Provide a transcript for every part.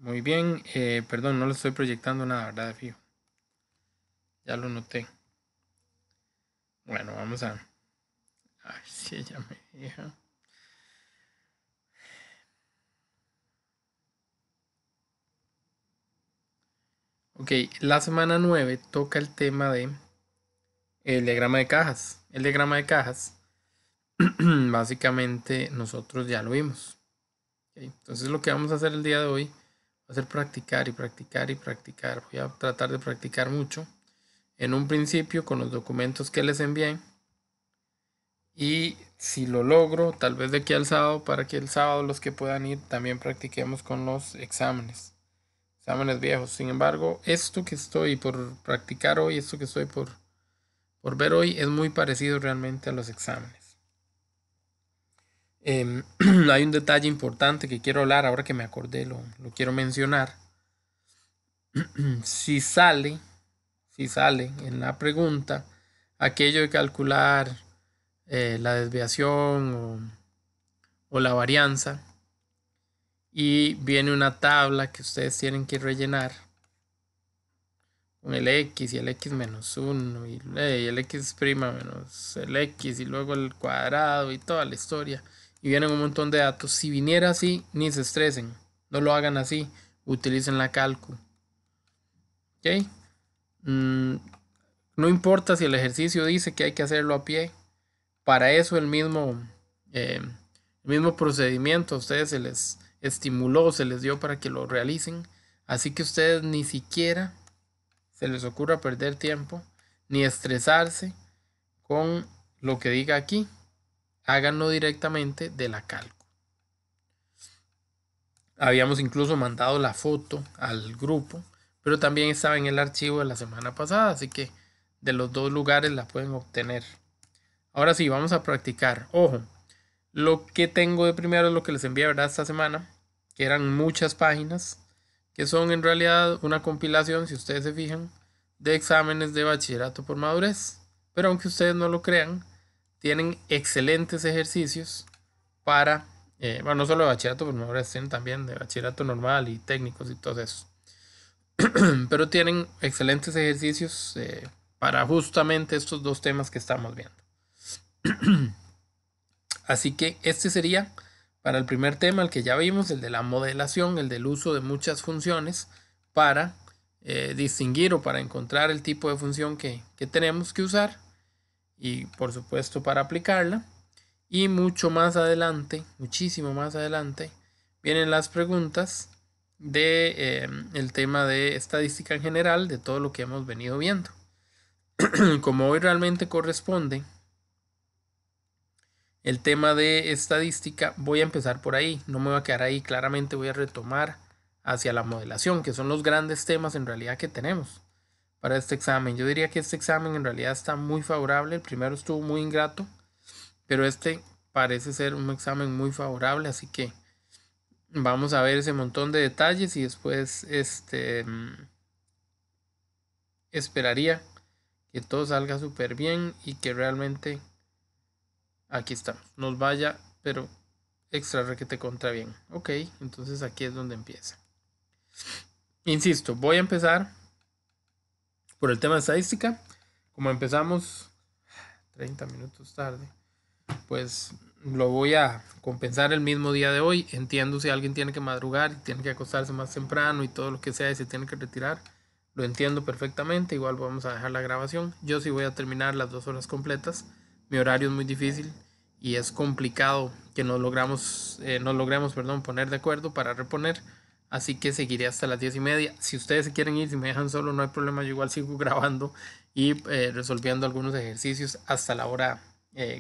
Muy bien, perdón, no le estoy proyectando nada, ¿verdad? De fijo. Ya lo noté. Bueno, vamos a... Ay, si ella me deja. Ok, la semana 9 toca el tema de el diagrama de cajas. El diagrama de cajas, básicamente nosotros ya lo vimos. Ok, entonces lo que vamos a hacer el día de hoy va a ser practicar y practicar y practicar. Voy a tratar de practicar mucho. En un principio con los documentos que les envié. Y si lo logro, tal vez de aquí al sábado, para que el sábado los que puedan ir también practiquemos con los exámenes viejos. Sin embargo, esto que estoy por practicar hoy, esto que estoy por ver hoy, es muy parecido realmente a los exámenes. Hay un detalle importante que quiero hablar, ahora que me acordé, lo quiero mencionar. Si sale, si sale en la pregunta aquello de calcular la desviación o la varianza, y viene una tabla que ustedes tienen que rellenar con el x y el x menos 1 y el x' menos el x y luego el cuadrado y toda la historia, y vienen un montón de datos. Si viniera así, ni se estresen, no lo hagan así, utilicen la calcu. ¿Ok? No importa si el ejercicio dice que hay que hacerlo a pie, para eso el mismo procedimiento a ustedes se les estimuló, se les dio para que lo realicen. Así que ustedes ni siquiera se les ocurra perder tiempo ni estresarse con lo que diga aquí. Háganlo directamente de la calco. Habíamos incluso mandado la foto al grupo, pero también estaba en el archivo de la semana pasada, así que de los dos lugares la pueden obtener. Ahora sí, vamos a practicar. Ojo, lo que tengo de primero es lo que les envié, ¿verdad? Esta semana, que eran muchas páginas, que son en realidad una compilación, si ustedes se fijan, de exámenes de bachillerato por madurez. Pero aunque ustedes no lo crean, tienen excelentes ejercicios para, bueno, no solo de bachillerato por madurez, tienen también de bachillerato normal y técnicos y todo eso. Pero tienen excelentes ejercicios para justamente estos dos temas que estamos viendo. Así que este sería para el primer tema, el que ya vimos, el de la modelación, el del uso de muchas funciones para distinguir o para encontrar el tipo de función que tenemos que usar y por supuesto para aplicarla. Y mucho más adelante, muchísimo más adelante, vienen las preguntas de el tema de estadística en general, de todo lo que hemos venido viendo. Como hoy realmente corresponde el tema de estadística, voy a empezar por ahí, no me voy a quedar ahí, claramente voy a retomar hacia la modelación, que son los grandes temas en realidad que tenemos para este examen. Yo diría que este examen en realidad está muy favorable, el primero estuvo muy ingrato, pero este parece ser un examen muy favorable, así que vamos a ver ese montón de detalles y después esperaría que todo salga súper bien y que realmente aquí estamos, nos vaya, pero extra requete contra bien. Ok, entonces aquí es donde empieza. Insisto, voy a empezar por el tema de estadística. Como empezamos 30 minutos tarde, pues lo voy a compensar el mismo día de hoy. Entiendo si alguien tiene que madrugar, tiene que acostarse más temprano y todo lo que sea y se tiene que retirar. Lo entiendo perfectamente. Igual vamos a dejar la grabación. Yo sí voy a terminar las 2 horas completas. Mi horario es muy difícil y es complicado que nos logremos poner de acuerdo para reponer. Así que seguiré hasta las 10:30. Si ustedes se quieren ir, si me dejan solo, no hay problema. Yo igual sigo grabando y resolviendo algunos ejercicios hasta la hora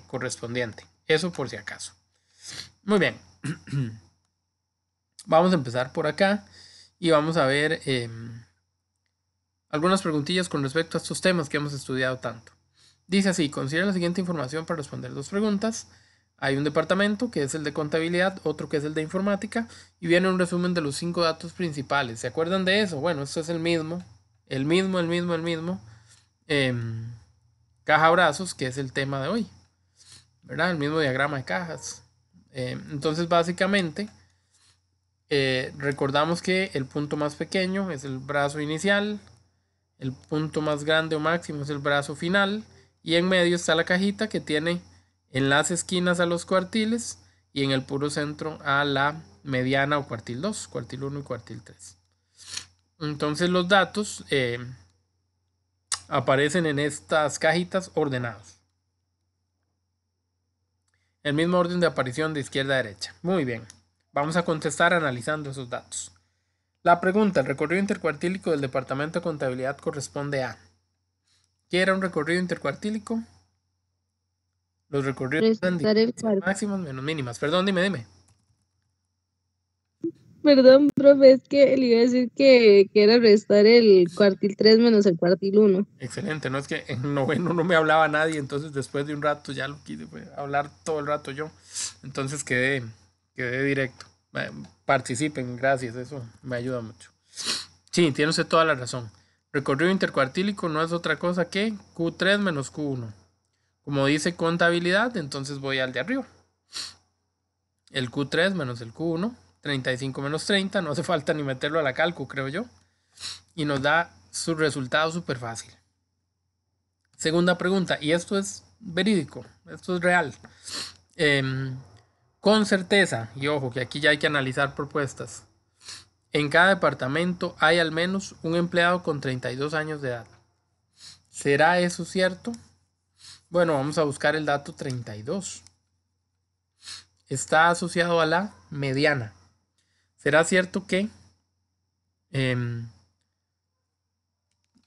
correspondiente. Eso por si acaso. Muy bien. Vamos a empezar por acá y vamos a ver algunas preguntillas con respecto a estos temas que hemos estudiado tanto. Dice así, considera la siguiente información para responder 2 preguntas. Hay un departamento que es el de contabilidad, otro que es el de informática, y viene un resumen de los 5 datos principales. ¿Se acuerdan de eso? Bueno, esto es el mismo, caja brazos, que es el tema de hoy, ¿verdad? El mismo diagrama de cajas. Entonces, básicamente, Recordamos que el punto más pequeño es el brazo inicial, el punto más grande o máximo es el brazo final, y en medio está la cajita que tiene en las esquinas a los cuartiles y en el puro centro a la mediana o cuartil 2, cuartil 1 y cuartil 3. Entonces los datos aparecen en estas cajitas ordenados. El mismo orden de aparición de izquierda a derecha. Muy bien. Vamos a contestar analizando esos datos. La pregunta, el recorrido intercuartílico del departamento de contabilidad corresponde a... ¿Qué era un recorrido intercuartílico? Los recorridos eran Restar el distancias máximas menos mínimas. Perdón, dime. Perdón, profe, es que le iba a decir que era restar el cuartil 3 menos el cuartil 1. Excelente, no es que en noveno no me hablaba nadie, entonces después de un rato ya lo quise hablar todo el rato yo. Entonces quedé directo. Participen, gracias, eso me ayuda mucho. Sí, tiene usted toda la razón. Recorrido intercuartílico no es otra cosa que Q3 menos Q1. Como dice contabilidad, entonces voy al de arriba. El Q3 menos el Q1, 35 menos 30, no hace falta ni meterlo a la calcu, creo yo. Y nos da su resultado súper fácil. Segunda pregunta, y esto es verídico, esto es real. Con certeza, y ojo que aquí ya hay que analizar propuestas, en cada departamento hay al menos un empleado con 32 años de edad. ¿Será eso cierto? Bueno, vamos a buscar el dato 32. Está asociado a la mediana. ¿Será cierto que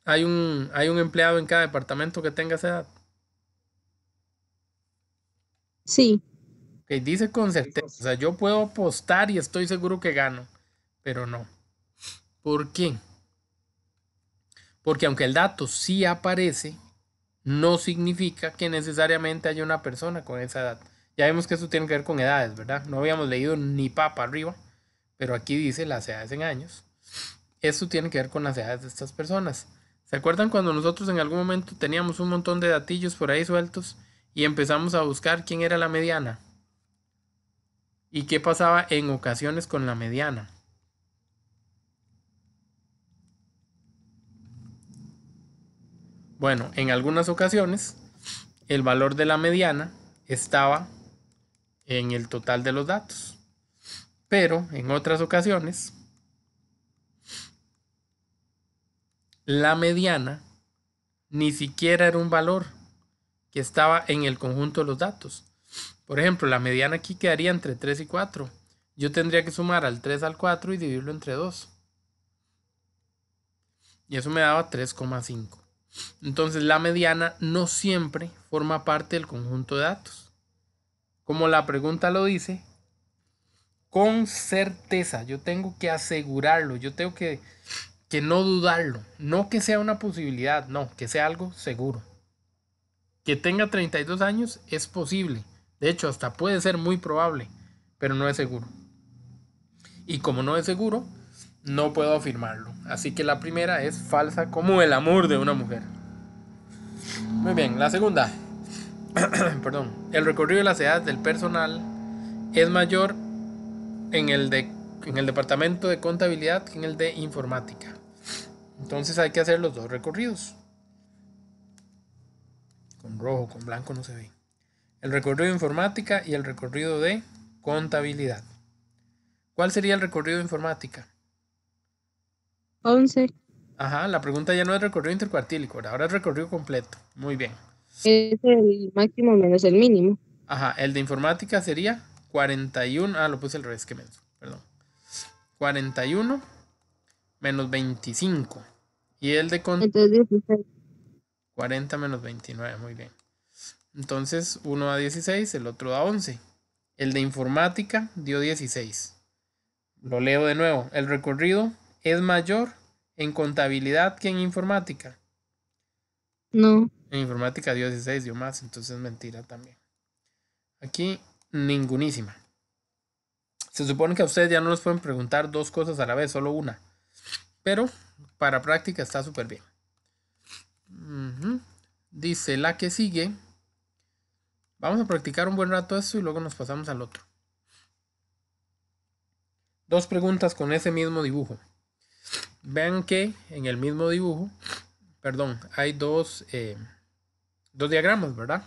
hay un empleado en cada departamento que tenga esa edad? Sí. Okay, dice con certeza. O sea, yo puedo apostar y estoy seguro que gano, pero no. ¿Por qué? Porque aunque el dato sí aparece, no significa que necesariamente haya una persona con esa edad. Ya vemos que eso tiene que ver con edades, ¿verdad? No habíamos leído ni papa arriba, pero aquí dice las edades en años. Esto tiene que ver con las edades de estas personas. ¿Se acuerdan cuando nosotros en algún momento teníamos un montón de datillos por ahí sueltos y empezamos a buscar quién era la mediana? ¿Y qué pasaba en ocasiones con la mediana? Bueno, en algunas ocasiones el valor de la mediana estaba en el total de los datos. Pero en otras ocasiones, la mediana ni siquiera era un valor que estaba en el conjunto de los datos. Por ejemplo, la mediana aquí quedaría entre 3 y 4. Yo tendría que sumar al 3 al 4 y dividirlo entre 2. Y eso me daba 3,5. Entonces la mediana no siempre forma parte del conjunto de datos. Como la pregunta lo dice, con certeza, yo tengo que asegurarlo, yo tengo que no dudarlo, no que sea una posibilidad, no, que sea algo seguro. Que tenga 32 años es posible, de hecho hasta puede ser muy probable, pero no es seguro. Y como no es seguro, no puedo afirmarlo. Así que la primera es falsa como el amor de una mujer. Muy bien, la segunda. Perdón. El recorrido de las edades del personal es mayor en el departamento de contabilidad que en el de informática. Entonces hay que hacer los dos recorridos. Con rojo, con blanco no se ve. El recorrido de informática y el recorrido de contabilidad. ¿Cuál sería el recorrido de informática? 11. Ajá, la pregunta ya no es recorrido intercuartílico, ahora es recorrido completo. Muy bien. Es el máximo menos el mínimo. Ajá, el de informática sería 41. Ah, lo puse al revés, que menso. Perdón. 41 menos 25. Y el de Entonces 16. 40 menos 29. Muy bien. Entonces, uno da 16, el otro da 11. El de informática dio 16. Lo leo de nuevo. El recorrido es mayor en contabilidad que en informática. No. En informática dio 16, dio más, entonces es mentira también. Aquí, ningunísima. Se supone que a ustedes ya no les pueden preguntar dos cosas a la vez, solo una. Pero para práctica está súper bien. Dice la que sigue. Vamos a practicar un buen rato esto y luego nos pasamos al otro. Dos preguntas con ese mismo dibujo. Vean que en el mismo dibujo, perdón, hay dos diagramas, ¿verdad?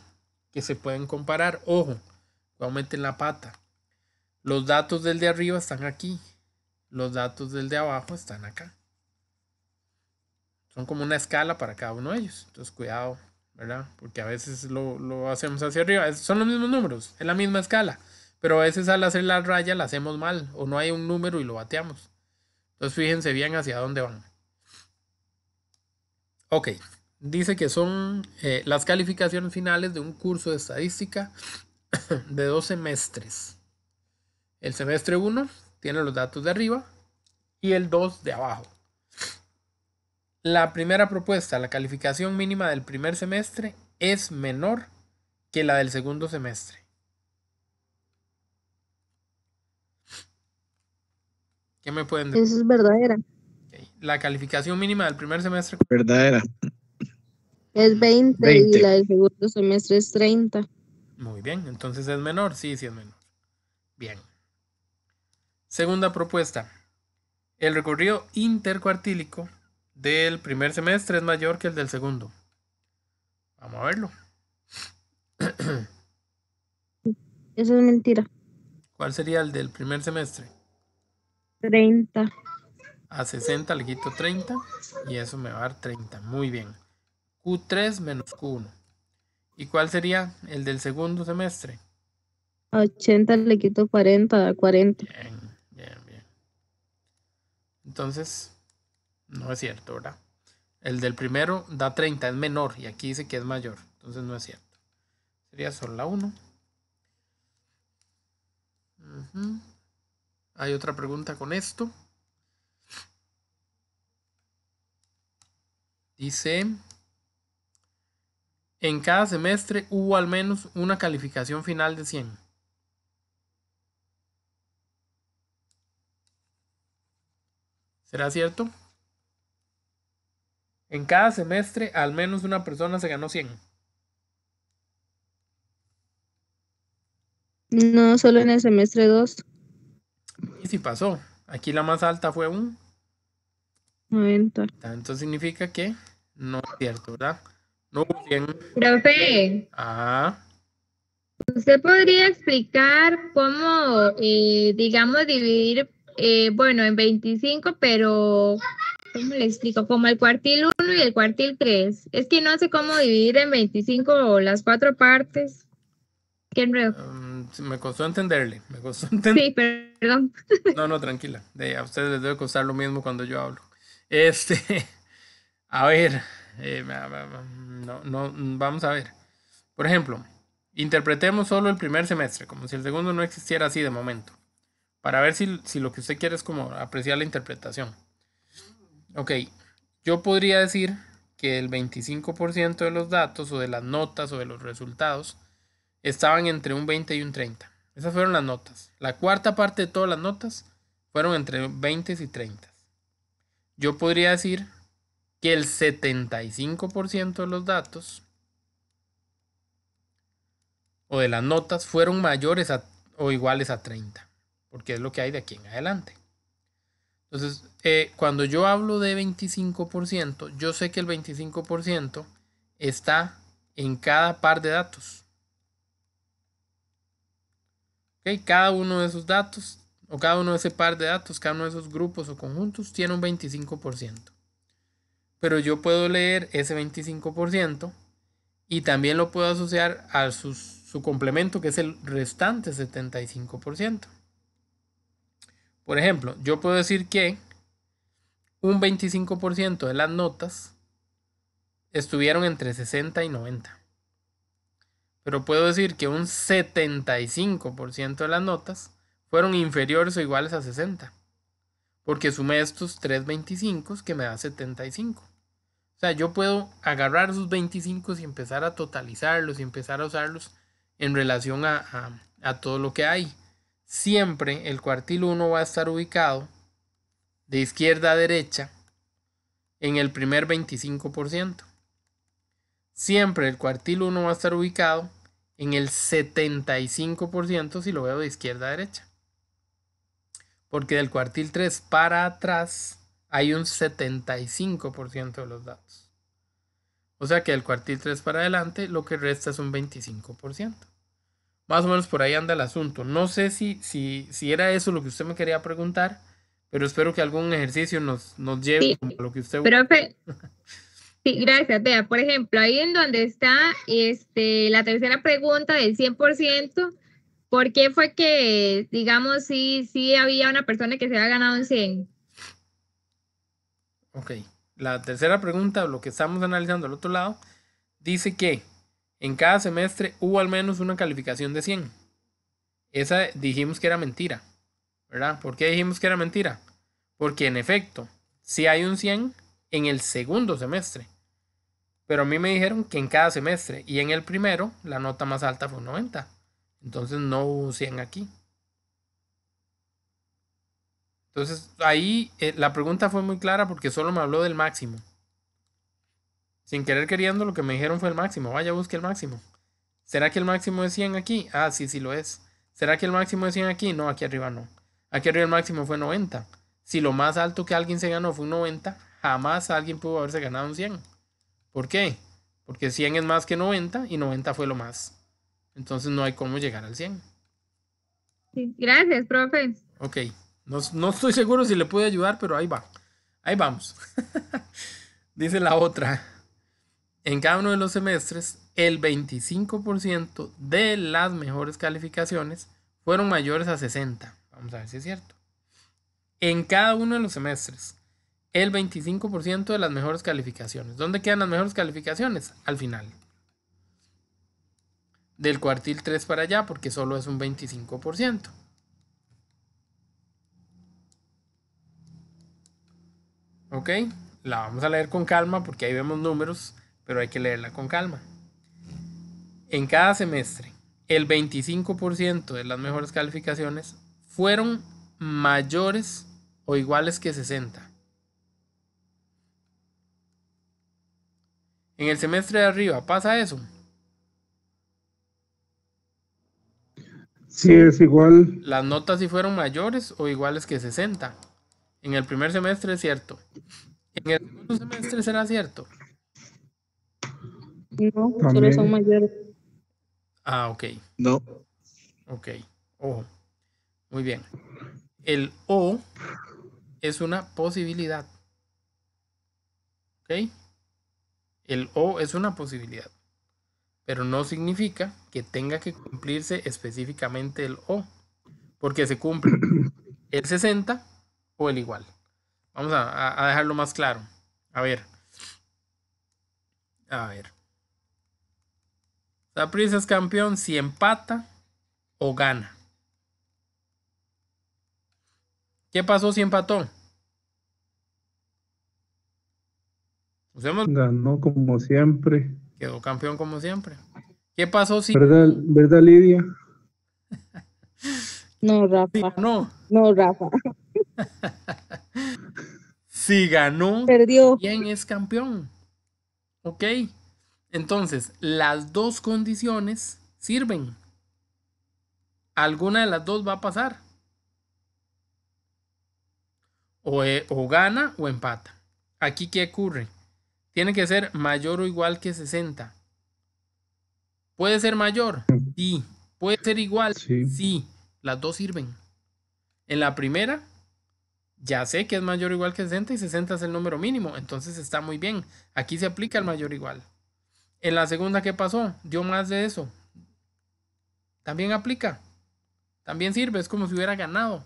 Que se pueden comparar. Ojo, aumenten la pata. Los datos del de arriba están aquí. Los datos del de abajo están acá. Son como una escala para cada uno de ellos. Entonces, cuidado, ¿verdad? Porque a veces lo hacemos hacia arriba. Son los mismos números, es la misma escala. Pero a veces al hacer la raya la hacemos mal. O no hay un número y lo bateamos. Entonces, fíjense bien hacia dónde van. Ok, dice que son las calificaciones finales de un curso de estadística de 2 semestres. El semestre 1 tiene los datos de arriba y el 2 de abajo. La primera propuesta, la calificación mínima del primer semestre es menor que la del segundo semestre. ¿Qué me pueden decir? Eso es verdadera. Okay. La calificación mínima del primer semestre Verdadera. Es 20 y 20. la del segundo semestre es 30. Muy bien, entonces es menor. Sí, sí es menor. Bien. Segunda propuesta. El recorrido intercuartílico del primer semestre es mayor que el del segundo. Vamos a verlo. Eso es mentira. ¿Cuál sería el del primer semestre? 30. A 60 le quito 30 y eso me va a dar 30. Muy bien. Q3 menos Q1. ¿Y cuál sería el del segundo semestre? A 80 le quito 40, da 40. Bien, bien, bien. Entonces, no es cierto, ¿verdad? El del primero da 30, es menor y aquí dice que es mayor. Entonces no es cierto. Sería solo la 1. Hay otra pregunta con esto. Dice, en cada semestre hubo al menos una calificación final de 100. ¿Será cierto? En cada semestre al menos una persona se ganó 100. No, solo en el semestre 2. Y si pasó. Aquí la más alta fue un 90. Entonces significa que no es cierto, ¿verdad? No hubo 100. Profe, Ah, ¿usted podría explicar cómo, digamos, dividir, bueno, en 25, pero, ¿cómo le explico? Como el cuartil 1 y el cuartil 3. Es que no sé cómo dividir en 25 las cuatro partes. ¿Qué enredo? me costó entenderle. Me costó entender. Sí, perdón. No, no, tranquila. A ustedes les debe costar lo mismo cuando yo hablo. A ver, no, vamos a ver. Por ejemplo, interpretemos solo el primer semestre, como si el segundo no existiera así de momento, para ver si lo que usted quiere es como apreciar la interpretación. Ok, yo podría decir que el 25% de los datos o de las notas o de los resultados estaban entre un 20 y un 30. Esas fueron las notas. La cuarta parte de todas las notas fueron entre 20 y 30. Yo podría decir que el 75% de los datos o de las notas fueron mayores o iguales a 30, porque es lo que hay de aquí en adelante. Entonces, cuando yo hablo de 25%, yo sé que el 25% está en cada par de datos. ¿Okay? Cada uno de esos datos, o cada uno de ese par de datos, cada uno de esos grupos o conjuntos tiene un 25%. Pero yo puedo leer ese 25% y también lo puedo asociar a su complemento, que es el restante 75%. Por ejemplo, yo puedo decir que un 25% de las notas estuvieron entre 60 y 90. Pero puedo decir que un 75% de las notas fueron inferiores o iguales a 60. Porque sumé estos 3 25 que me da 75. O sea, yo puedo agarrar esos 25 y empezar a totalizarlos y empezar a usarlos en relación a todo lo que hay. Siempre el cuartil 1 va a estar ubicado de izquierda a derecha en el primer 25%. Siempre el cuartil 1 va a estar ubicado en el 75% si lo veo de izquierda a derecha. porque del cuartil 3 para atrás hay un 75% de los datos. O sea que del cuartil 3 para adelante lo que resta es un 25%. Más o menos por ahí anda el asunto. No sé si era eso lo que usted me quería preguntar, pero espero que algún ejercicio nos lleve Sí, a lo que usted... profe, sí, gracias. Vea, por ejemplo, ahí en donde está la tercera pregunta del 100%, ¿por qué fue que, digamos, sí había una persona que se había ganado un 100? Ok. La tercera pregunta, lo que estamos analizando al otro lado, dice que en cada semestre hubo al menos una calificación de 100. Esa dijimos que era mentira, ¿verdad? ¿Por qué dijimos que era mentira? Porque en efecto, sí hay un 100 en el segundo semestre. Pero a mí me dijeron que en cada semestre y en el primero la nota más alta fue un 90. Entonces no hubo 100 aquí. Entonces ahí la pregunta fue muy clara porque solo me habló del máximo. Sin querer queriendo lo que me dijeron fue el máximo. Vaya, busque el máximo. ¿Será que el máximo es 100 aquí? Ah, sí, sí lo es. ¿Será que el máximo es 100 aquí? No, aquí arriba no. Aquí arriba el máximo fue 90. Si lo más alto que alguien se ganó fue un 90, jamás alguien pudo haberse ganado un 100. ¿Por qué? Porque 100 es más que 90 y 90 fue lo más. Entonces no hay cómo llegar al 100. Sí, gracias, profe. Ok. No estoy seguro si le puede ayudar, pero ahí va. Ahí vamos. Dice la otra. En cada uno de los semestres, el 25% de las mejores calificaciones fueron mayores a 60. Vamos a ver si es cierto. En cada uno de los semestres, el 25% de las mejores calificaciones. ¿Dónde quedan las mejores calificaciones? Al final. Del cuartil 3 para allá, porque solo es un 25%. ¿Ok? La vamos a leer con calma porque ahí vemos números, pero hay que leerla con calma. En cada semestre, el 25% de las mejores calificaciones fueron mayores o iguales que 60. En el semestre de arriba pasa eso. Sí, es igual. Las notas sí fueron mayores o iguales que 60. En el primer semestre es cierto. En el segundo semestre será cierto. No, solo son También. mayores. Ah, ok. No. Ok. Ojo. Muy bien. El O es una posibilidad. ¿Ok? El O es una posibilidad. Pero no significa que tenga que cumplirse específicamente el O. Porque se cumple el 60 o el igual. Vamos a dejarlo más claro. A ver. A ver. Saprissa es campeón si empata o gana. ¿Qué pasó si empató? Usemos, Ganó como siempre. quedó campeón como siempre. ¿Qué pasó si ¿Verdad, verdad, Lidia? No, Rafa. ganó? No, Rafa. Si ganó, Perdió. ¿quién es campeón? Ok. Entonces, las dos condiciones sirven. Alguna de las dos va a pasar. O gana o empata. Aquí, ¿qué ocurre? Tiene que ser mayor o igual que 60. ¿Puede ser mayor? Sí. ¿Puede ser igual? Sí. Sí. Las dos sirven. En la primera, ya sé que es mayor o igual que 60 y 60 es el número mínimo. Entonces está muy bien. Aquí se aplica el mayor o igual. En la segunda, ¿qué pasó? Dio más de eso. También aplica. También sirve. Es como si hubiera ganado.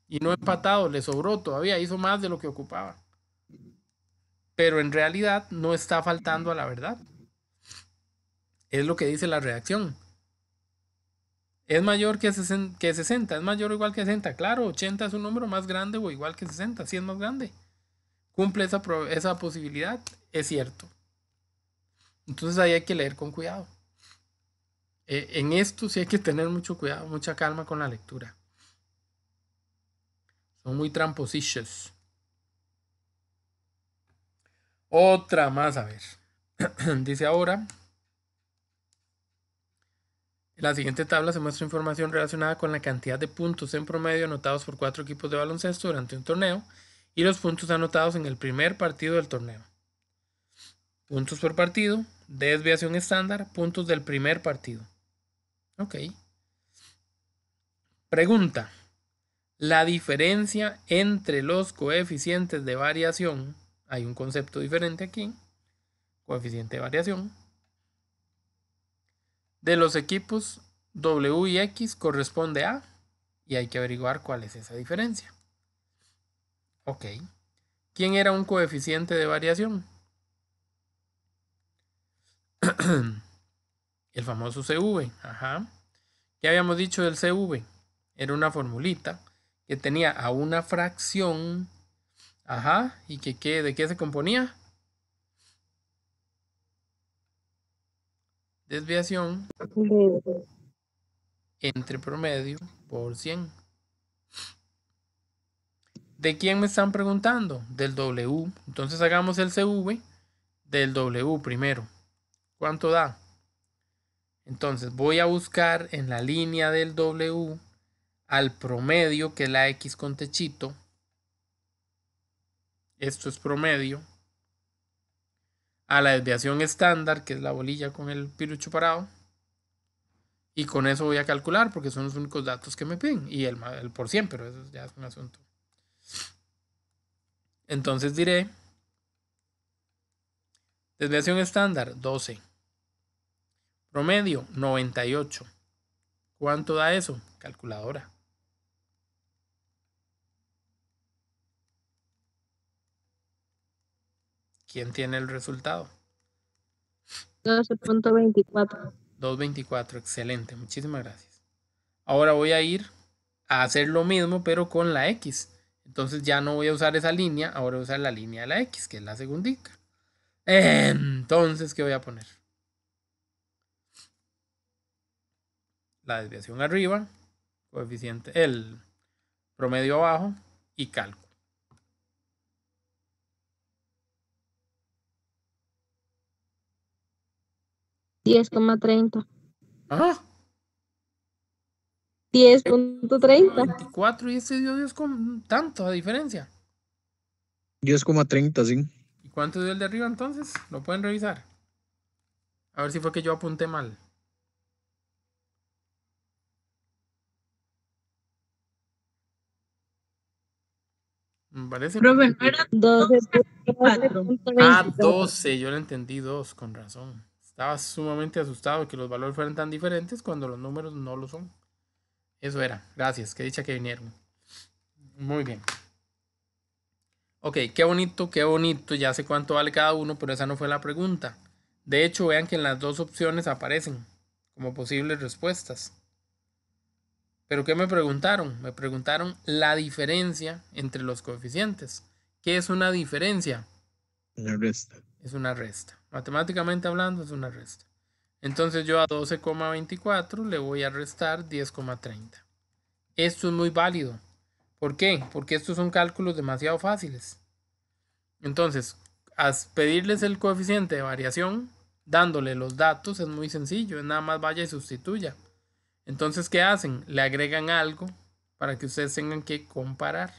Y no empatado. Le sobró todavía. Hizo más de lo que ocupaba. Pero en realidad no está faltando a la verdad. Es lo que dice la redacción. Es mayor que 60, es mayor o igual que 60. Claro, 80 es un número más grande o igual que 60, sí es más grande. Cumple esa posibilidad, es cierto. Entonces ahí hay que leer con cuidado. En esto sí hay que tener mucho cuidado, mucha calma con la lectura. Son muy tramposillos. Otra más, a ver. Dice ahora. la siguiente tabla se muestra información relacionada con la cantidad de puntos en promedio anotados por 4 equipos de baloncesto durante un torneo y los puntos anotados en el primer partido del torneo. Puntos por partido, desviación estándar, puntos del primer partido. Ok. Pregunta. La diferencia entre los coeficientes de variación, hay un concepto diferente aquí, coeficiente de variación, de los equipos W y X corresponde a, y hay que averiguar cuál es esa diferencia. Ok. ¿Quién era un coeficiente de variación? El famoso CV. Ajá. ¿Qué habíamos dicho del CV? Era una formulita que tenía a una fracción. Ajá. ¿Y de qué se componía? Desviación entre promedio por 100. ¿De quién me están preguntando? Del W. Entonces hagamos el CV del W primero. ¿Cuánto da? Entonces voy a buscar en la línea del W al promedio, que es la X con techito. Esto es promedio. A la desviación estándar, que es la bolilla con el pirucho parado. Y con eso voy a calcular, porque son los únicos datos que me piden. Y el por 100, pero eso ya es un asunto. Entonces diré, desviación estándar, 12. Promedio, 98. ¿Cuánto da eso? Calculadora. ¿Quién tiene el resultado? 12.24. 224, excelente, muchísimas gracias. Ahora voy a ir a hacer lo mismo, pero con la X. Entonces ya no voy a usar esa línea, ahora voy a usar la línea de la X, que es la segundica. Entonces, ¿qué voy a poner? La desviación arriba, coeficiente, el promedio abajo y cálculo. 10.30. Ah, 10.30. 24 y este dio 10 con tanto a diferencia. 10,30, sí. ¿Y cuánto dio el de arriba entonces? Lo pueden revisar. A ver si fue que yo apunté mal. Me parece. Profe, no era 12.24. 12, yo le entendí 2, con razón. Estaba sumamente asustado de que los valores fueran tan diferentes cuando los números no lo son. Eso era. Gracias, qué dicha que vinieron. Muy bien. Ok, qué bonito, qué bonito. Ya sé cuánto vale cada uno, pero esa no fue la pregunta. De hecho, vean que en las dos opciones aparecen como posibles respuestas. ¿Pero qué me preguntaron? Me preguntaron la diferencia entre los coeficientes. ¿Qué es una diferencia? La resta. Es una resta. Matemáticamente hablando, es una resta. Entonces yo a 12,24 le voy a restar 10,30. Esto es muy válido. ¿Por qué? Porque estos son cálculos demasiado fáciles. Entonces, pedirles el coeficiente de variación, dándole los datos, es muy sencillo. Es nada más vaya y sustituya. Entonces, ¿qué hacen? Le agregan algo para que ustedes tengan que comparar.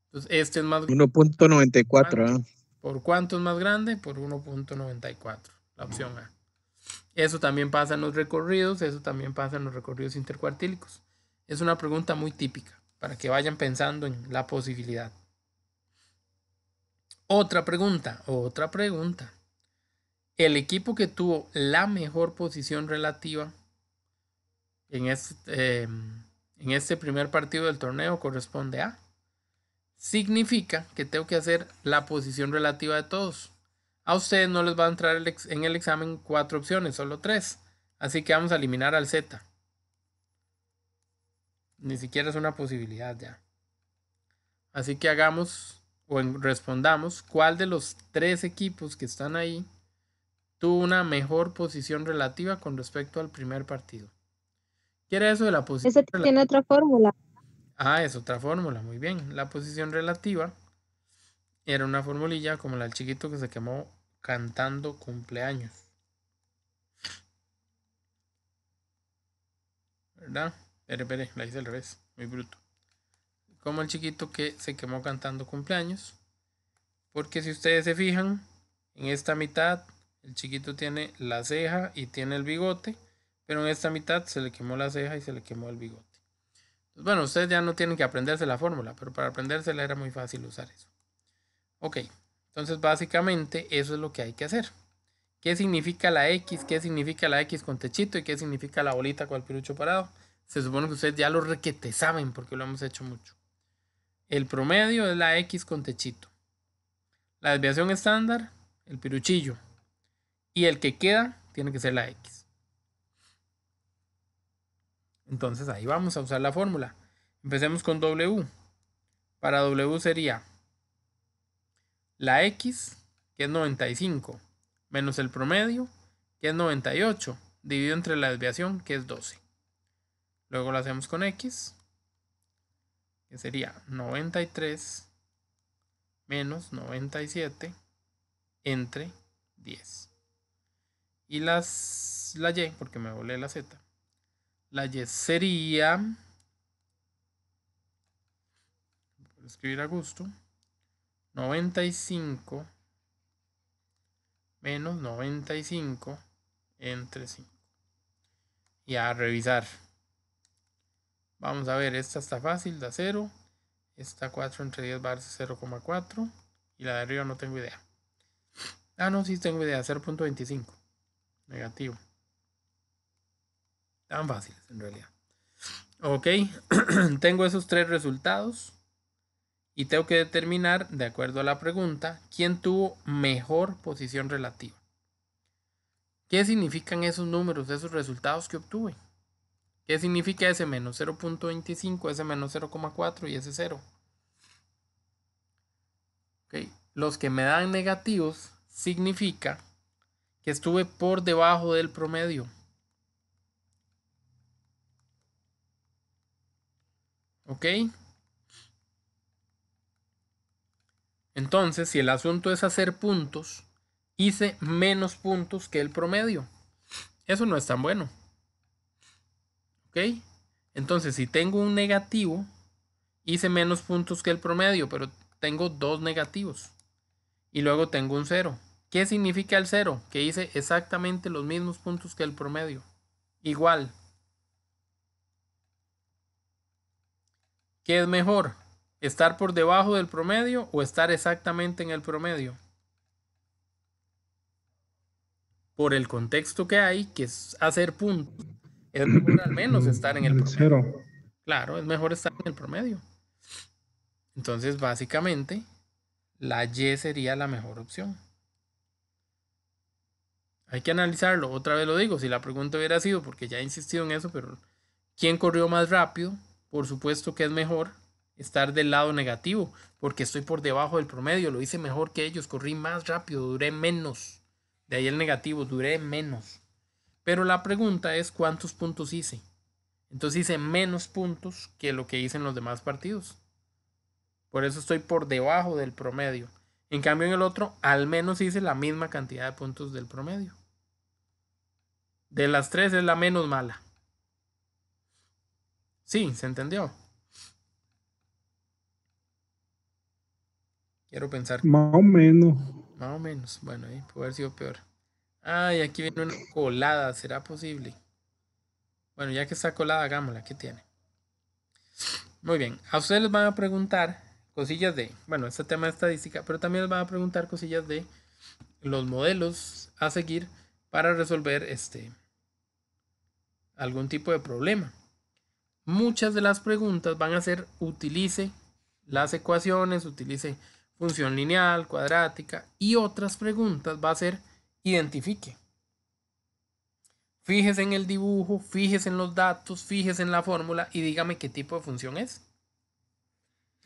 Entonces, este es más grande. 1.94. ¿Por cuánto es más grande? Por 1.94. La opción A. Eso también pasa en los recorridos, eso también pasa en los recorridos intercuartílicos. Es una pregunta muy típica para que vayan pensando en la posibilidad. Otra pregunta. El equipo que tuvo la mejor posición relativa en este primer partido del torneo corresponde a. Significa que tengo que hacer la posición relativa de todos. A ustedes no les va a entrar en el examen 4 opciones, solo 3. Así que vamos a eliminar al Z. Ni siquiera es una posibilidad ya. Así que hagamos o respondamos cuál de los 3 equipos que están ahí tuvo una mejor posición relativa con respecto al primer partido. ¿Qué era eso de la posición Ese relativa? tiene otra fórmula. Ah, es otra fórmula, muy bien. La posición relativa era una formulilla como la del chiquito que se quemó cantando cumpleaños. ¿verdad? Espere, la hice al revés, muy bruto. Como el chiquito que se quemó cantando cumpleaños. Porque si ustedes se fijan, en esta mitad el chiquito tiene la ceja y tiene el bigote, pero en esta mitad se le quemó la ceja y se le quemó el bigote. Entonces, bueno, ustedes ya no tienen que aprenderse la fórmula, pero para aprendérsela era muy fácil usar eso. Ok, entonces básicamente eso es lo que hay que hacer. ¿Qué significa la X? ¿Qué significa la X con techito? ¿Y qué significa la bolita con el pirucho parado? Se supone que ustedes ya lo requete saben porque lo hemos hecho mucho. El promedio es la X con techito. La desviación estándar, el piruchillo. Y el que queda tiene que ser la X. Entonces ahí vamos a usar la fórmula. Empecemos con W. Para W sería la X, que es 95, menos el promedio, que es 98, dividido entre la desviación, que es 12. Luego lo hacemos con X, que sería 93 menos 97 entre 10. Y la Y, porque me volé la Z. La Y sería, por escribir a gusto, 95 menos 95 entre 5. Y a revisar. Vamos a ver, esta está fácil, da 0. Esta 4 entre 10 va a ser 0,4. Y la de arriba no tengo idea. Ah, no, sí tengo idea, 0,25. Negativo. Tan fáciles en realidad. Ok, tengo esos tres resultados. Y tengo que determinar, de acuerdo a la pregunta, quién tuvo mejor posición relativa. ¿Qué significan esos números, esos resultados que obtuve? ¿Qué significa ese menos 0.25, ese menos 0,4 y ese 0? Okay. Los que me dan negativos significa que estuve por debajo del promedio. ¿Ok? Entonces, si el asunto es hacer puntos, hice menos puntos que el promedio. Eso no es tan bueno. ¿Ok? Entonces, si tengo un negativo, hice menos puntos que el promedio, pero tengo dos negativos. Y luego tengo un 0. ¿Qué significa el 0? Que hice exactamente los mismos puntos que el promedio. Igual. ¿Qué es mejor? ¿Estar por debajo del promedio o estar exactamente en el promedio? Por el contexto que hay, que es hacer puntos, es mejor al menos estar en el promedio. 0. Claro, es mejor estar en el promedio. Entonces, básicamente, la Y sería la mejor opción. Hay que analizarlo. Otra vez lo digo, si la pregunta hubiera sido, porque ya he insistido en eso, pero ¿quién corrió más rápido? Por supuesto que es mejor estar del lado negativo, porque estoy por debajo del promedio, lo hice mejor que ellos, corrí más rápido, duré menos. De ahí el negativo, duré menos. Pero la pregunta es ¿cuántos puntos hice? Entonces hice menos puntos que lo que hice en los demás partidos. Por eso estoy por debajo del promedio. En cambio en el otro, al menos hice la misma cantidad de puntos del promedio. De las tres es la menos mala. Sí, ¿se entendió? Quiero pensar. Más o menos. Más o menos. Bueno, puede haber sido peor. Ay, aquí viene una colada. ¿Será posible? Bueno, ya que está colada, hagámosla. ¿Qué tiene? Muy bien. A ustedes les van a preguntar cosillas de, bueno, este tema de estadística, pero también les van a preguntar cosillas de los modelos a seguir para resolver algún tipo de problema. Muchas de las preguntas van a ser utilice las ecuaciones, utilice función lineal, cuadrática, y otras preguntas va a ser identifique. Fíjese en el dibujo, fíjese en los datos, fíjese en la fórmula y dígame qué tipo de función es.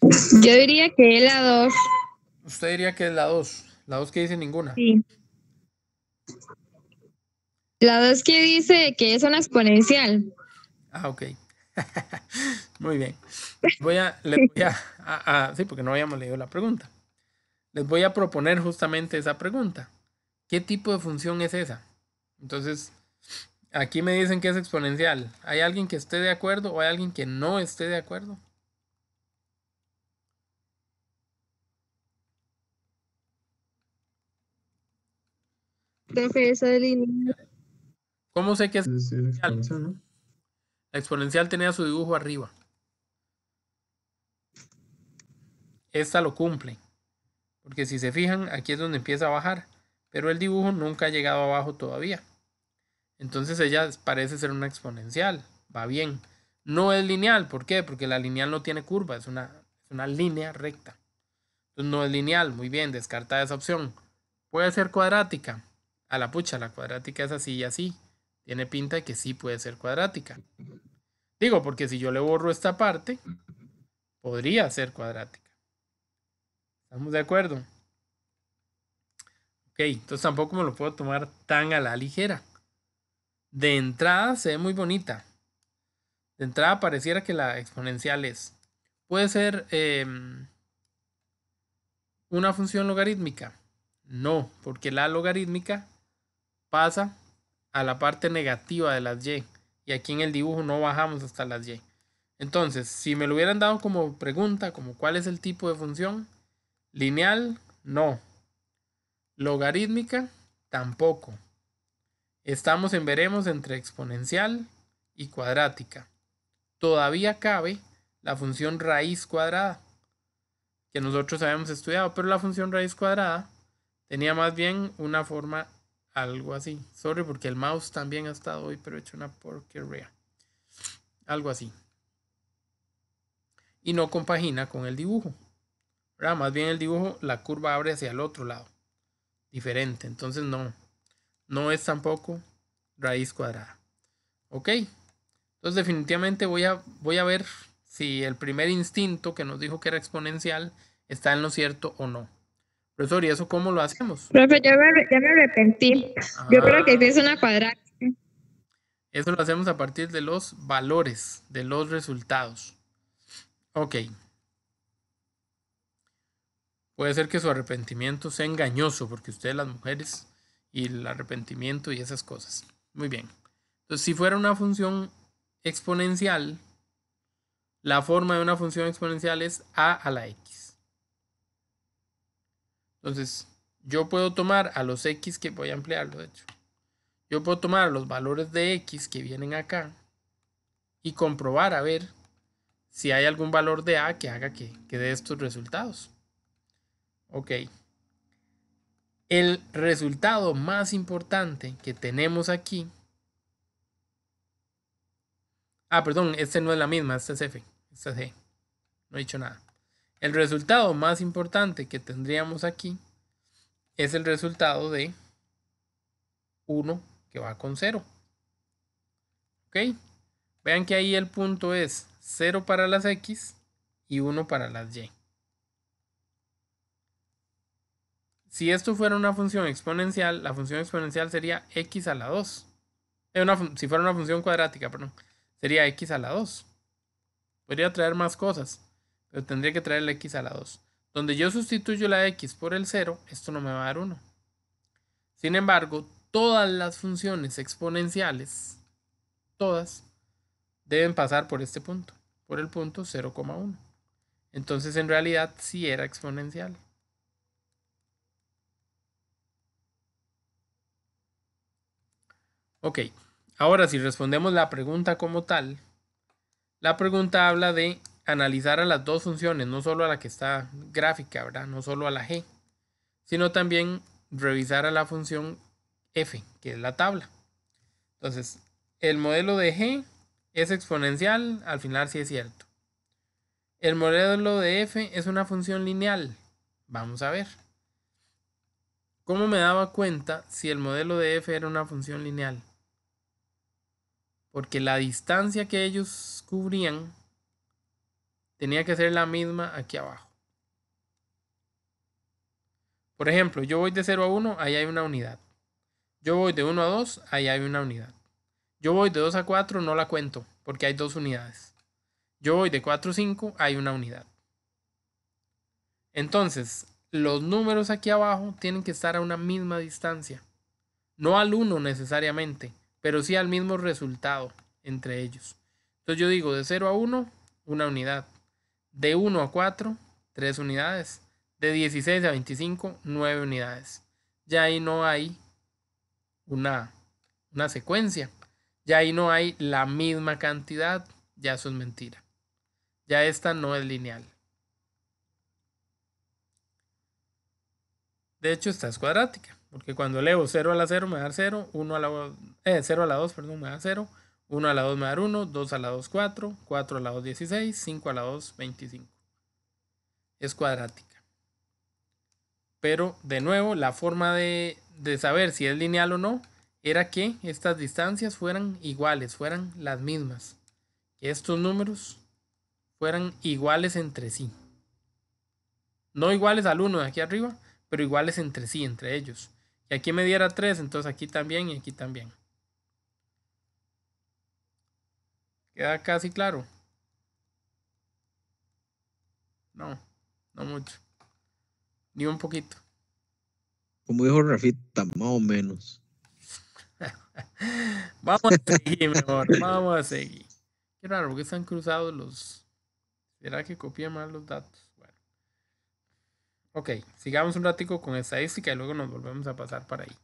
Yo diría que es la 2. Usted diría que es la 2. La 2 que dice ninguna. Sí. La 2 que dice que es una exponencial. Ah, ok. Muy bien. Sí, porque no habíamos leído la pregunta. Les voy a proponer justamente esa pregunta. ¿Qué tipo de función es esa? Entonces, Aquí me dicen que es exponencial. ¿Hay alguien que esté de acuerdo o hay alguien que no esté de acuerdo? Profe, esa línea. ¿Cómo sé que es Es exponencial? exponencial, ¿no? La exponencial tenía su dibujo arriba. Esta lo cumple. Porque si se fijan, aquí es donde empieza a bajar. Pero el dibujo nunca ha llegado abajo todavía. Entonces ella parece ser una exponencial. Va bien. No es lineal. ¿Por qué? Porque la lineal no tiene curva. Es una línea recta. Entonces no es lineal. Muy bien, descartada esa opción. Puede ser cuadrática. A la pucha, la cuadrática es así y así. Tiene pinta de que sí puede ser cuadrática. Digo, porque si yo le borro esta parte, podría ser cuadrática. ¿Estamos de acuerdo? Ok, entonces tampoco me lo puedo tomar tan a la ligera. De entrada se ve muy bonita. De entrada pareciera que la exponencial es. Puede ser una función logarítmica. No, porque la logarítmica pasa a la parte negativa de las y. Y aquí en el dibujo no bajamos hasta las y. Entonces, si me lo hubieran dado como pregunta, como cuál es el tipo de función, lineal, no. Logarítmica, tampoco. Estamos en veremos entre exponencial y cuadrática. Todavía cabe la función raíz cuadrada, que nosotros habíamos estudiado, pero la función raíz cuadrada tenía más bien una forma algo así. Sorry, porque el mouse también ha estado hoy, pero he hecho una porquería. Algo así. Y no compagina con el dibujo. ¿Verdad? Más bien el dibujo, la curva abre hacia el otro lado. Diferente. Entonces no es tampoco raíz cuadrada. ¿Ok? Entonces definitivamente voy a ver si el primer instinto que nos dijo que era exponencial está en lo cierto o no. Profesor, ¿y eso cómo lo hacemos? Profe, ya me arrepentí. Yo creo que sí es una cuadrática. Eso lo hacemos a partir de los valores, de los resultados. Ok. Puede ser que su arrepentimiento sea engañoso, porque ustedes las mujeres y el arrepentimiento y esas cosas. Muy bien. Entonces, si fuera una función exponencial, la forma de una función exponencial es a a la x. Entonces, yo puedo tomar a los x, que voy a ampliarlo de hecho. Yo puedo tomar los valores de x que vienen acá y comprobar a ver si hay algún valor de a que haga que dé estos resultados. Ok. El resultado más importante que tenemos aquí. Perdón, este no es la misma, este es f, este es g. No he dicho nada. El resultado más importante que tendríamos aquí es el resultado de 1 que va con 0. ¿Ok? Vean que ahí el punto es 0 para las x y 1 para las y. Si esto fuera una función exponencial, la función exponencial sería x a la 2. Si fuera una función cuadrática, perdón, sería x a la 2. Podría traer más cosas, pero tendría que traer la x a la 2. Donde yo sustituyo la x por el 0, esto no me va a dar 1. Sin embargo, todas las funciones exponenciales, todas, deben pasar por este punto, por el punto 0,1. Entonces, en realidad, sí era exponencial. Ok, ahora si respondemos la pregunta como tal, la pregunta habla de analizar a las dos funciones, no solo a la que está gráfica, ¿verdad? No solo a la g, sino también revisar a la función f, que es la tabla. Entonces, el modelo de g es exponencial, al final sí es cierto. El modelo de f es una función lineal. Vamos a ver. ¿Cómo me daba cuenta si el modelo de f era una función lineal? Porque la distancia que ellos cubrían tenía que ser la misma aquí abajo. Por ejemplo, yo voy de 0 a 1, ahí hay una unidad. Yo voy de 1 a 2, ahí hay una unidad. Yo voy de 2 a 4, no la cuento, porque hay 2 unidades. Yo voy de 4 a 5, hay una unidad. Entonces, los números aquí abajo tienen que estar a una misma distancia. No al 1 necesariamente, pero sí al mismo resultado entre ellos. Entonces yo digo de 0 a 1, una unidad. De 1 a 4, 3 unidades. De 16 a 25, 9 unidades. Ya ahí no hay una secuencia. Ya ahí no hay la misma cantidad. Ya eso es mentira. Ya esta no es lineal. De hecho, esta es cuadrática. Porque cuando elevo 0 a la 0 me da 0. 0 a la 2, perdón, me da 0. 1 a la 2 me da 1. 2 a la 2, 4. 4 a la 2, 16. 5 a la 2, 25. Es cuadrática. Pero, de nuevo, la forma de saber si es lineal o no era que estas distancias fueran iguales, fueran las mismas. Que estos números fueran iguales entre sí. No iguales al 1 de aquí arriba, pero iguales entre sí, entre ellos. Y aquí me diera 3, entonces aquí también y aquí también. ¿Queda casi claro? No, no mucho. Ni un poquito. Como dijo Rafita, más o menos. Vamos a seguir mejor, vamos a seguir. Qué raro, porque están cruzados los... ¿Será que copié mal los datos? Bueno. Ok, sigamos un ratico con estadística y luego nos volvemos a pasar para ahí.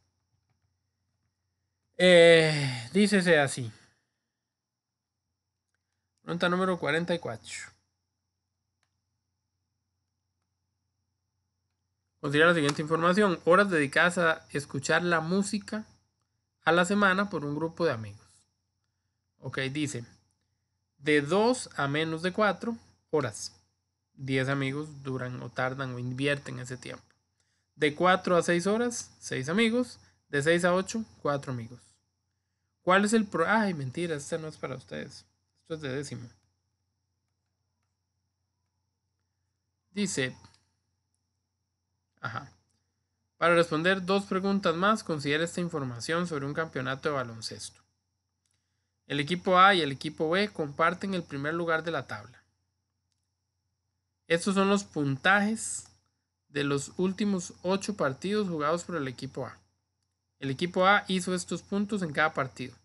Dícese así. Pregunta número 44. Considera la siguiente información. Horas dedicadas a escuchar la música a la semana por un grupo de amigos. Ok, dice. De 2 a menos de 4 horas. 10 amigos duran o tardan o invierten ese tiempo. De 4 a 6 horas, 6 amigos. De 6 a 8, 4 amigos. ¿Cuál es el Ay, mentira, esta no es para ustedes. Esto es de décimo. Dice... Ajá. Para responder 2 preguntas más, considera esta información sobre un campeonato de baloncesto. El equipo A y el equipo B comparten el primer lugar de la tabla. Estos son los puntajes de los últimos 8 partidos jugados por el equipo A. El equipo A hizo estos puntos en cada partido.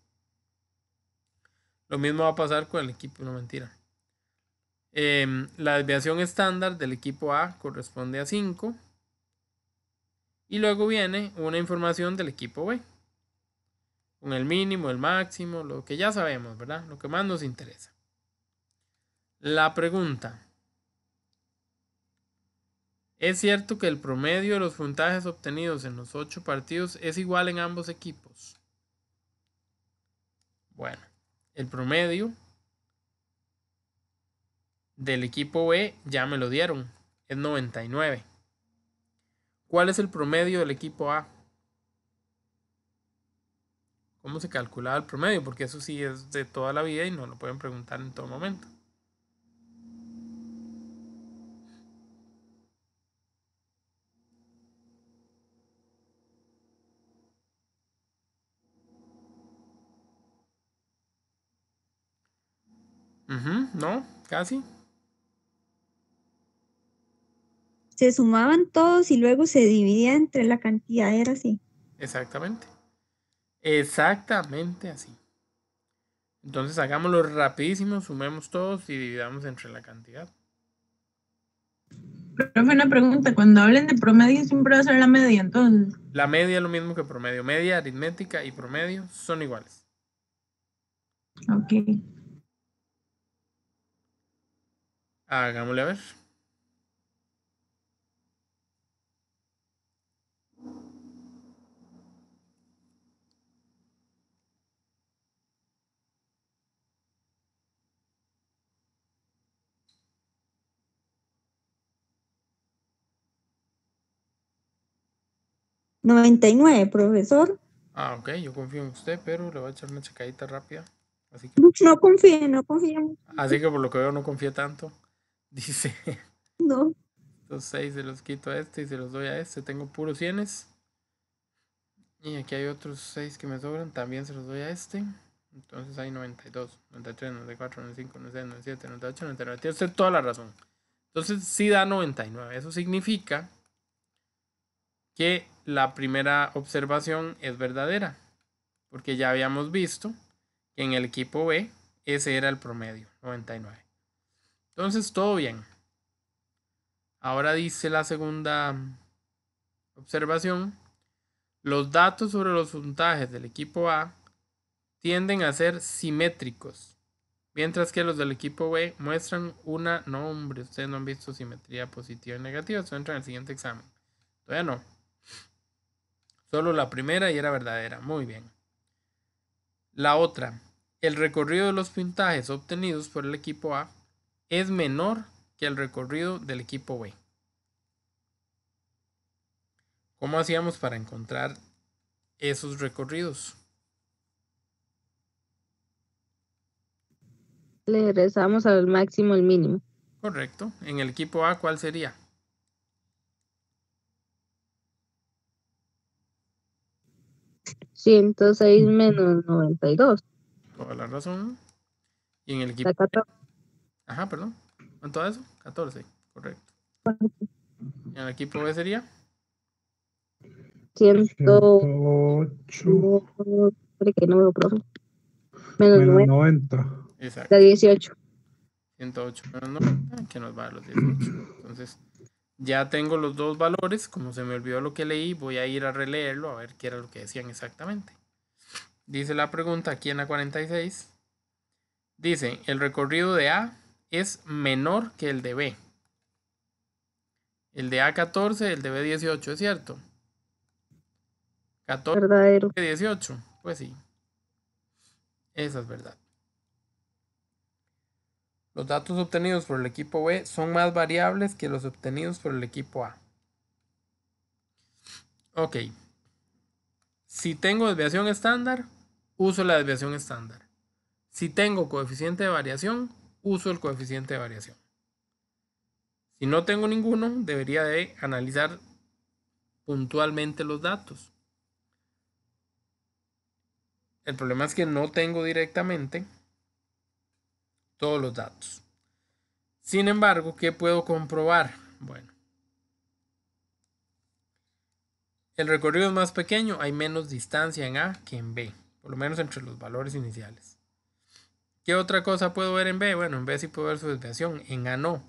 Lo mismo va a pasar con el equipo, no mentira. La desviación estándar del equipo A corresponde a 5. Y luego viene una información del equipo B. Con el mínimo, el máximo, lo que ya sabemos, ¿verdad? Lo que más nos interesa. La pregunta. ¿Es cierto que el promedio de los puntajes obtenidos en los 8 partidos es igual en ambos equipos? Bueno, el promedio del equipo B ya me lo dieron. Es 99. ¿Cuál es el promedio del equipo A? ¿Cómo se calculaba el promedio? Porque eso sí es de toda la vida y nos lo pueden preguntar en todo momento. ¿No? Casi. Se sumaban todos y luego se dividía entre la cantidad, era así. Exactamente. Exactamente así. Entonces hagámoslo rapidísimo, sumemos todos y dividamos entre la cantidad. Profe, una pregunta, cuando hablen de promedio siempre va a ser la media, entonces. La media es lo mismo que promedio. Media, aritmética y promedio son iguales. Ok. Hagámosle a ver. ¿99, profesor? Ok, yo confío en usted, pero le voy a echar una checadita rápida. Así No confíe, no confíe. Así que por lo que veo no confía tanto. Dice, No. estos 6 se los quito a este y se los doy a este. Tengo puros 100. Y aquí hay otros 6 que me sobran. También se los doy a este. Entonces hay 92, 93, 94, 95, 96, 97, 98, 99. Tiene usted toda la razón. Entonces sí da 99. Eso significa que la primera observación es verdadera. porque ya habíamos visto que en el equipo B ese era el promedio, 99. Entonces, todo bien. Ahora dice la segunda observación. Los datos sobre los puntajes del equipo A tienden a ser simétricos, mientras que los del equipo B muestran una... No, hombre, ustedes no han visto simetría positiva y negativa. Esto entra en el siguiente examen. Todavía no. Solo la primera y era verdadera. Muy bien. La otra. El recorrido de los puntajes obtenidos por el equipo A es menor que el recorrido del equipo B. ¿Cómo hacíamos para encontrar esos recorridos? Le rezamos al máximo el mínimo. Correcto. En el equipo A, ¿cuál sería? $106 menos 92. Toda la razón. Y en el equipo... Da 14. Ajá, perdón. ¿Cuánto es eso? 14. Correcto. ¿Y en el equipo B sería? 108 que no veo, profe. Menos menos 90. 90. Exacto. Da 18. 108 menos 90, que nos va a los 18. Entonces, ya tengo los dos valores. Como se me olvidó lo que leí, voy a ir a releerlo a ver qué era lo que decían exactamente. Dice la pregunta aquí en la 46. Dice, el recorrido de A es menor que el de B. El de A 14, el de B 18, ¿es cierto? 14, Verdadero. 18, pues sí. Esa es verdad. Los datos obtenidos por el equipo B son más variables que los obtenidos por el equipo A. Ok. Si tengo desviación estándar, uso la desviación estándar. Si tengo coeficiente de variación, uso el coeficiente de variación. Si no tengo ninguno, debería de analizar puntualmente los datos. El problema es que no tengo directamente todos los datos. Sin embargo, ¿qué puedo comprobar? Bueno, el recorrido es más pequeño, hay menos distancia en A que en B, por lo menos entre los valores iniciales. ¿Qué otra cosa puedo ver en B? Bueno, en B sí puedo ver su desviación, en A no.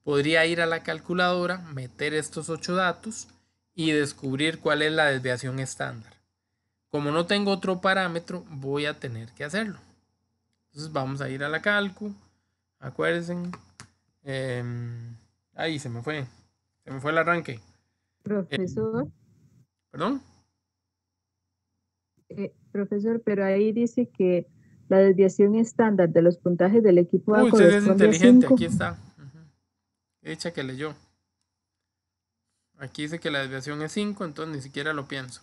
Podría ir a la calculadora, meter estos 8 datos y descubrir cuál es la desviación estándar. Como no tengo otro parámetro, voy a tener que hacerlo. Entonces vamos a ir a la calcu. Acuérdense. Ahí se me fue el arranque. Profesor, ¿Perdón? profesor, pero ahí dice que la desviación estándar de los puntajes del equipo A Uy, usted es corresponde a inteligente, 5. aquí está. Dicha que leyó. Aquí dice que la desviación es 5, entonces ni siquiera lo pienso.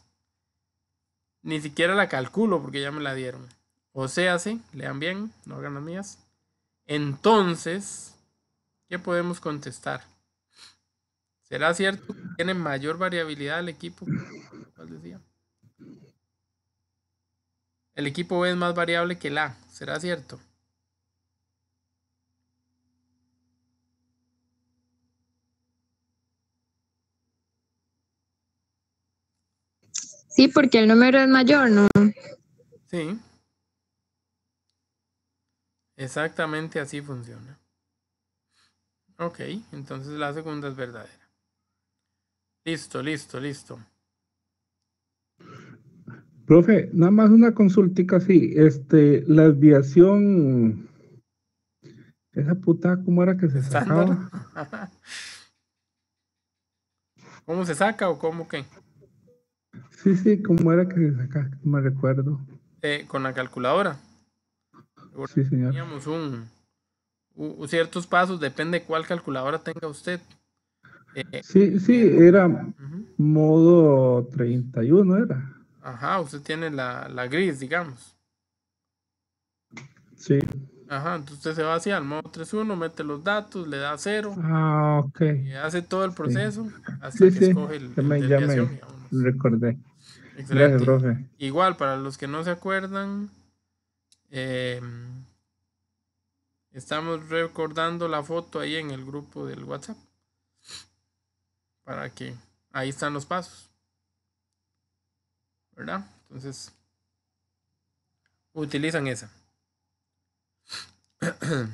Ni siquiera la calculo porque ya me la dieron. O sea, sí, lean bien, no hagan las mías. Entonces, ¿qué podemos contestar? ¿Será cierto que tiene mayor variabilidad el equipo? ¿Cuál decía? El equipo B es más variable que el A. ¿Será cierto? Sí, porque el número es mayor, ¿no? Sí. Exactamente así funciona. Ok, entonces la segunda es verdadera. Listo, listo, listo. Profe, nada más una consultica así. La desviación, esa puta, ¿cómo era que se Estándar. sacaba? ¿Cómo se saca o cómo qué? Sí, ¿cómo era que se sacaba? No me recuerdo. Con la calculadora. Sí, señor. Teníamos ciertos pasos, depende de cuál calculadora tenga usted. Sí, era modo 31, era. Ajá, usted tiene la gris, digamos. Sí. Ajá, entonces usted se va hacia el modo 3.1, mete los datos, le da 0, Ah, ok. y hace todo el proceso hasta que escoge el Ya desviación. me recordé. Excelente. Gracias, profe. Igual, para los que no se acuerdan, estamos recordando la foto ahí en el grupo del WhatsApp. Para que ahí están los pasos. ¿Verdad? Entonces, utilizan esa.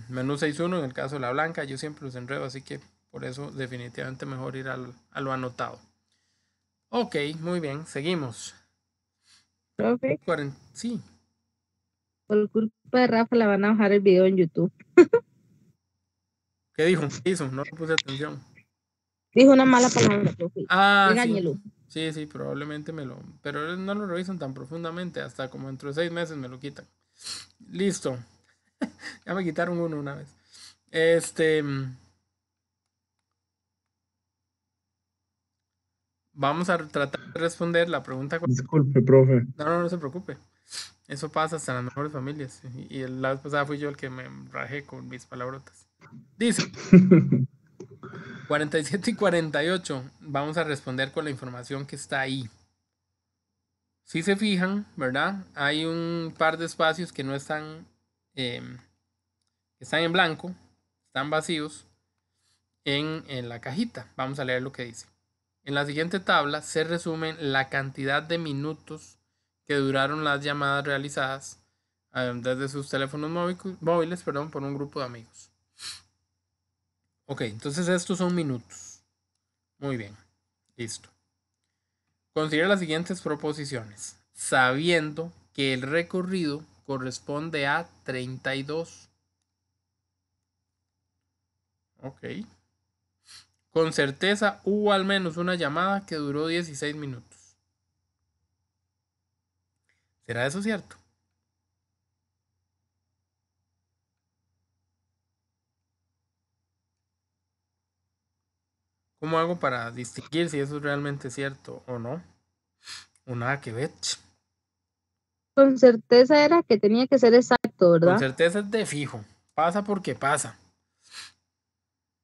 Menú 6.1 en el caso de la blanca, yo siempre los enredo, así que por eso definitivamente mejor ir a lo anotado. Ok, muy bien, seguimos. Profe, Sí, por culpa de Rafa la van a bajar el video en YouTube. ¿qué dijo? ¿Qué hizo? No le puse atención. Dijo una mala palabra, profe. Ah, Regáñelo. sí, probablemente pero no lo revisan tan profundamente, hasta como dentro de 6 meses me lo quitan. Listo. Ya me quitaron uno una vez. Vamos a tratar de responder la pregunta. Disculpe, profe. No se preocupe. Eso pasa hasta en las mejores familias. Y la vez pasada fui yo el que me rajé con mis palabrotas. Dice 47 y 48. Vamos a responder con la información que está ahí. Si se fijan, ¿verdad? Hay un par de espacios que no están, están en blanco, están vacíos en la cajita. Vamos a leer lo que dice. En la siguiente tabla se resumen la cantidad de minutos que duraron las llamadas realizadas desde sus teléfonos móviles, por un grupo de amigos. Ok, entonces estos son minutos. Muy bien, listo. Considera las siguientes proposiciones, sabiendo que el recorrido corresponde a 32. Ok. Con certeza hubo al menos una llamada que duró 16 minutos. ¿Será eso cierto? ¿Cómo hago para distinguir si eso es realmente cierto o no? O nada que ver. Con certeza era que tenía que ser exacto, ¿verdad? Con certeza es de fijo. Pasa porque pasa.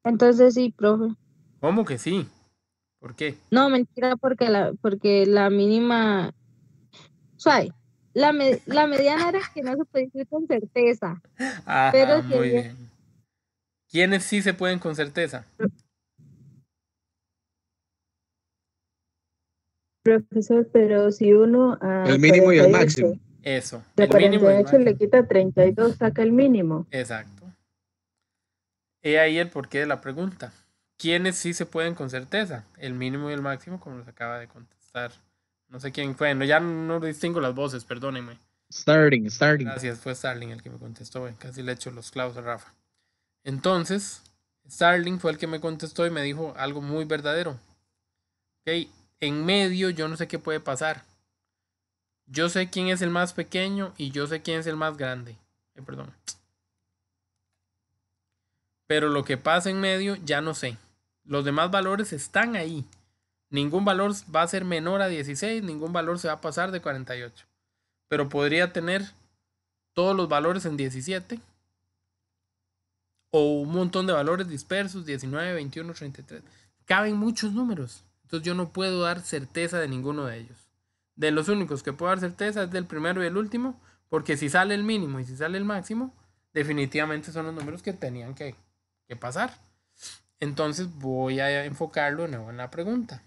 Entonces sí, profe. ¿Cómo que sí? ¿Por qué? No, mentira, porque la mínima, suave, la mediana era que no se puede decir con certeza. Ajá, Pero si muy había- bien. ¿Quiénes sí se pueden con certeza? Profesor, pero si uno El mínimo y el máximo. Eso. de El mínimo y el 48 le máximo. quita 32, saca el mínimo. Exacto. He ahí el porqué de la pregunta. ¿Quiénes sí se pueden con certeza? El mínimo y el máximo, como nos acaba de contestar. No sé quién fue. No, ya no distingo las voces, perdónenme. Starting. Gracias, fue Starling el que me contestó. Casi le echo los clavos a Rafa. Entonces, Starling fue el que me contestó y me dijo algo muy verdadero. Ok, en medio yo no sé qué puede pasar. Yo sé quién es el más pequeño y yo sé quién es el más grande. Perdón. Pero lo que pasa en medio ya no sé. Los demás valores están ahí. Ningún valor va a ser menor a 16, ningún valor se va a pasar de 48. Pero podría tener todos los valores en 17. O un montón de valores dispersos, 19, 21, 33. Caben muchos números. Entonces yo no puedo dar certeza de ninguno de ellos. De los únicos que puedo dar certeza es del primero y el último. Porque si sale el mínimo y si sale el máximo, definitivamente son los números que tenían que pasar. Entonces voy a enfocarlo de nuevo en la pregunta.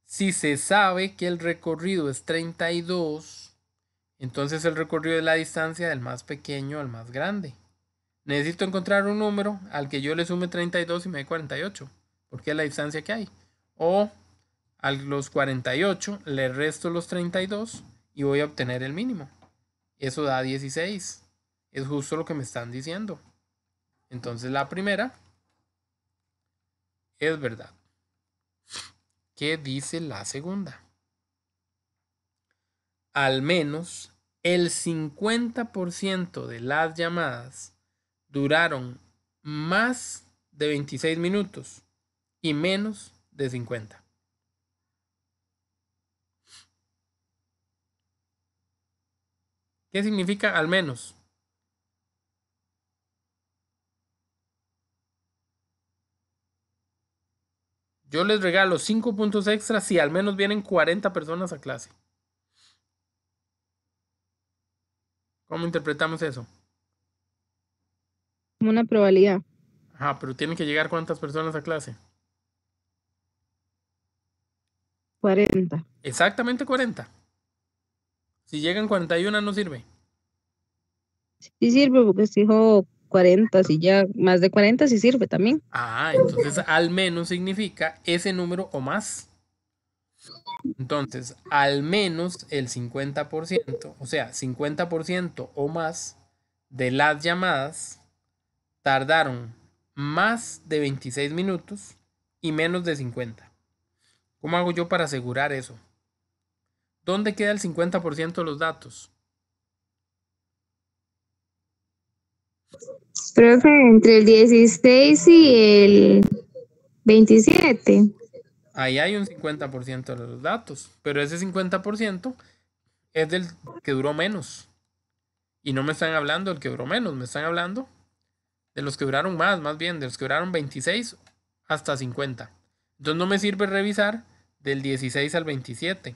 Si se sabe que el recorrido es 32, entonces el recorrido es la distancia del más pequeño al más grande. Necesito encontrar un número al que yo le sume 32 y me dé 48, porque es la distancia que hay. O a los 48 le resto los 32 y voy a obtener el mínimo. Eso da 16. Es justo lo que me están diciendo. Entonces la primera es verdad. ¿Qué dice la segunda? Al menos el 50% de las llamadas duraron más de 26 minutos y menos de 50. ¿Qué significa al menos? Yo les regalo 5 puntos extra si al menos vienen 40 personas a clase. ¿Cómo interpretamos eso? como una probabilidad. Ajá, pero tienen que llegar ¿cuántas personas a clase? 40. Exactamente 40. Si llegan 41 no sirve. Sí sirve porque si dijo 40, si ya más de 40 sí sirve también. Ah, entonces al menos significa ese número o más. Entonces, al menos el 50%, o sea, 50% o más de las llamadas tardaron más de 26 minutos y menos de 50. ¿Cómo hago yo para asegurar eso? ¿Dónde queda el 50% de los datos? Profe, entre el 16 y el 27. Ahí hay un 50% de los datos, pero ese 50% es del que duró menos. Y no me están hablando del que duró menos, me están hablando de los que duraron más bien, de los que duraron 26 hasta 50. Entonces no me sirve revisar del 16 al 27.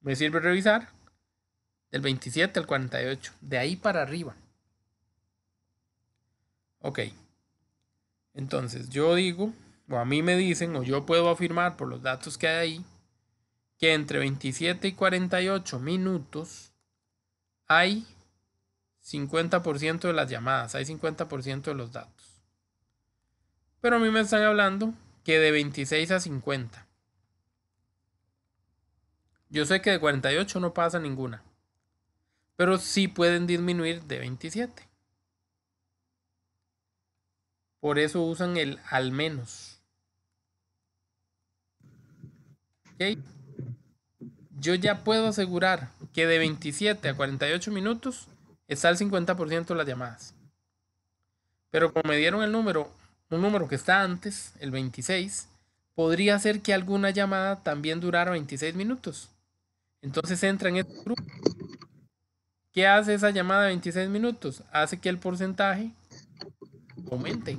Me sirve revisar del 27 al 48, de ahí para arriba. Ok. Entonces yo digo, o a mí me dicen, o yo puedo afirmar por los datos que hay ahí, que entre 27 y 48 minutos hay 50% de las llamadas, hay 50% de los datos. Pero a mí me están hablando que de 26 a 50. Yo sé que de 48 no pasa ninguna, pero sí pueden disminuir de 27. Por eso usan el al menos. ¿Ok? Yo ya puedo asegurar que de 27 a 48 minutos está el 50% de las llamadas. Pero como me dieron el número, un número que está antes, el 26, podría ser que alguna llamada también durara 26 minutos. Entonces entra en este grupo. ¿Qué hace esa llamada de 26 minutos? Hace que el porcentaje aumente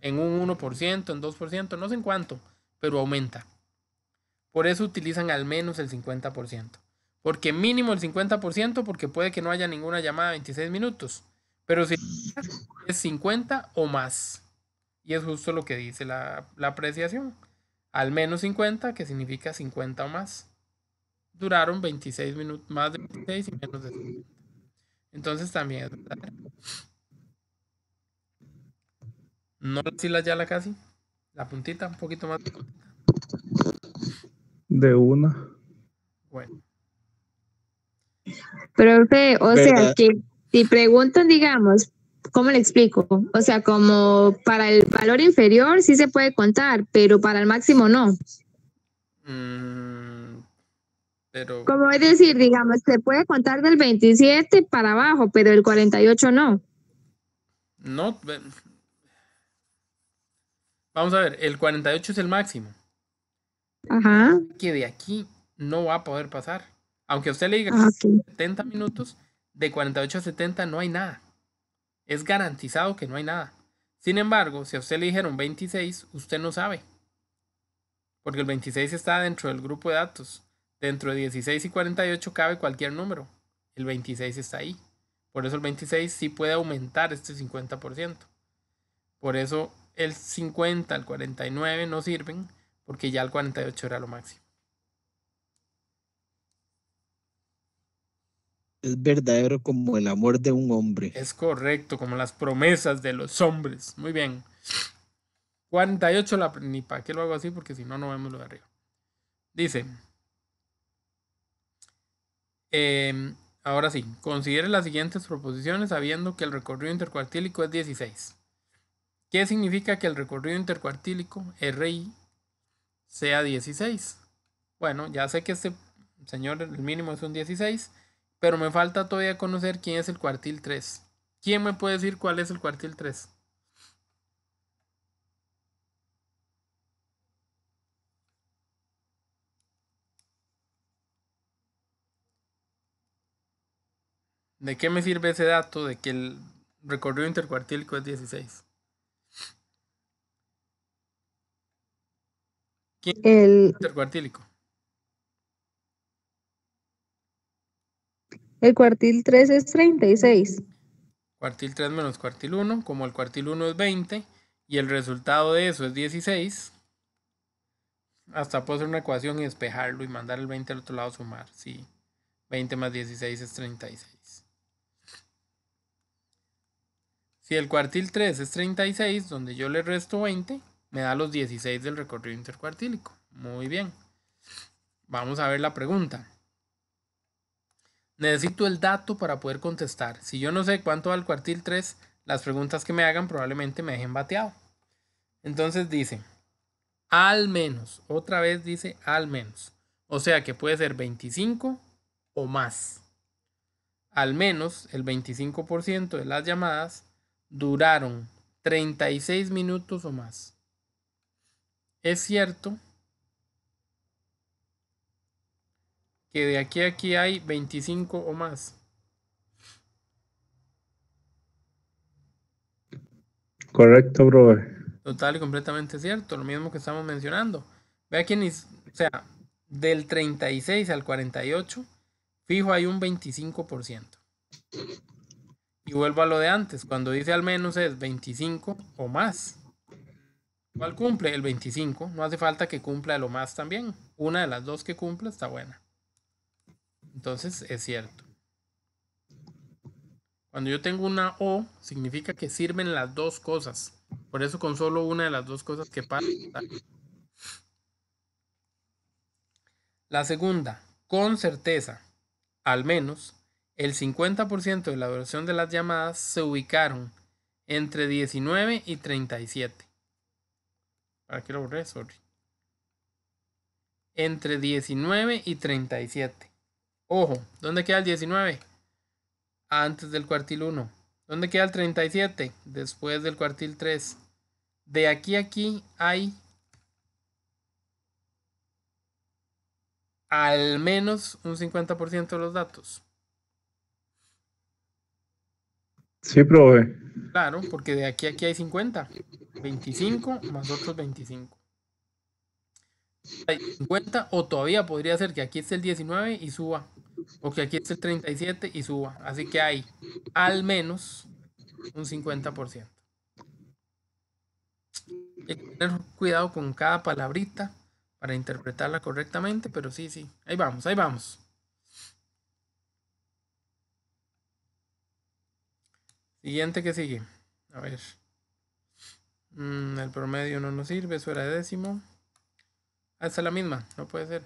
en un 1%, en 2%, no sé en cuánto, pero aumenta. Por eso utilizan al menos el 50%. Porque mínimo el 50%, porque puede que no haya ninguna llamada de 26 minutos. Pero si es 50 o más. Y es justo lo que dice la apreciación. Al menos 50, que significa 50 o más. Duraron 26 minutos, más de 26 y menos de 50. Entonces también es verdadero. No la ya casi. La puntita, un poquito más. De una. Bueno. Profe, o sea ¿Verdad? que si preguntan, digamos, ¿cómo le explico? O sea, como para el valor inferior sí se puede contar, pero para el máximo no. Pero Como es decir, digamos, se puede contar del 27 para abajo, pero el 48 no. no. Vamos a ver, el 48 es el máximo. Ajá. Que de aquí no va a poder pasar. Aunque a usted le diga Ah, ok. 70 minutos, de 48 a 70 no hay nada. Es garantizado que no hay nada. Sin embargo, si a usted le dijeron 26, usted no sabe. Porque el 26 está dentro del grupo de datos. Dentro de 16 y 48 cabe cualquier número. El 26 está ahí. Por eso el 26 sí puede aumentar este 50%. Por eso el 50 al 49 no sirven, porque ya el 48 era lo máximo. Es verdadero como el amor de un hombre. Es correcto, como las promesas de los hombres. Muy bien. 48 ni para qué lo hago así, porque si no, no vemos lo de arriba. Dice, ahora sí, considere las siguientes proposiciones sabiendo que el recorrido intercuartílico es 16. ¿Qué significa que el recorrido intercuartílico, RI, sea 16? Bueno, ya sé que este señor, el mínimo es un 16, pero me falta todavía conocer quién es el cuartil 3. ¿Quién me puede decir cuál es el cuartil 3? ¿De qué me sirve ese dato de que el recorrido intercuartílico es 16? ¿Quién es el intercuartílico? El cuartil 3 es 36. Cuartil 3 menos cuartil 1, como el cuartil 1 es 20 y el resultado de eso es 16, hasta puedo hacer una ecuación y despejarlo y mandar el 20 al otro lado a sumar. Sí, 20 más 16 es 36. Si el cuartil 3 es 36, donde yo le resto 20, me da los 16 del recorrido intercuartílico. Muy bien. Vamos a ver la pregunta. Necesito el dato para poder contestar. Si yo no sé cuánto va el cuartil 3, las preguntas que me hagan probablemente me dejen bateado. Entonces dice, al menos, otra vez dice al menos. O sea que puede ser 25 o más. Al menos el 25% de las llamadas duraron 36 minutos o más. Es cierto que de aquí a aquí hay 25 o más. Correcto, brother. Total y completamente cierto, lo mismo que estamos mencionando. Vea que o sea, del 36 al 48, fijo hay un 25%. Y vuelvo a lo de antes, cuando dice al menos es 25 o más. ¿Cuál cumple? El 25. No hace falta que cumpla lo más también. Una de las dos que cumpla está buena. Entonces es cierto. Cuando yo tengo una O, significa que sirven las dos cosas. Por eso con solo una de las dos cosas que pasa. La segunda, con certeza, al menos, el 50% de la duración de las llamadas se ubicaron entre 19 y 37. ¿Para qué lo borré? Sorry. Entre 19 y 37. Ojo, ¿dónde queda el 19? Antes del cuartil 1. ¿Dónde queda el 37? Después del cuartil 3. De aquí a aquí hay al menos un 50% de los datos. Sí, profe. Claro, porque de aquí a aquí hay 50. 25 más otros 25. Hay 50, o todavía podría ser que aquí esté el 19 y suba. O que aquí esté el 37 y suba. Así que hay al menos un 50%. Hay que tener cuidado con cada palabrita para interpretarla correctamente, pero sí. Ahí vamos, ahí vamos. Siguiente que sigue. A ver. El promedio no nos sirve, eso era de décimo. Esta es la misma, no puede ser.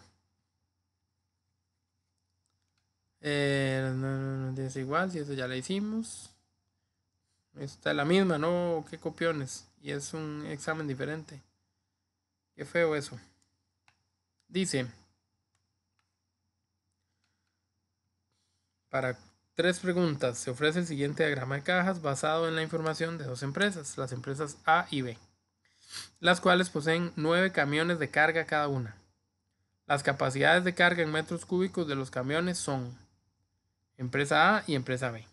No es igual, si eso ya la hicimos. Esta es la misma, no, qué copiones. Y es un examen diferente. Qué feo eso. Dice, para 3 preguntas, se ofrece el siguiente diagrama de cajas basado en la información de 2 empresas, las empresas A y B, las cuales poseen 9 camiones de carga cada una. Las capacidades de carga en metros cúbicos de los camiones son empresa A y empresa B.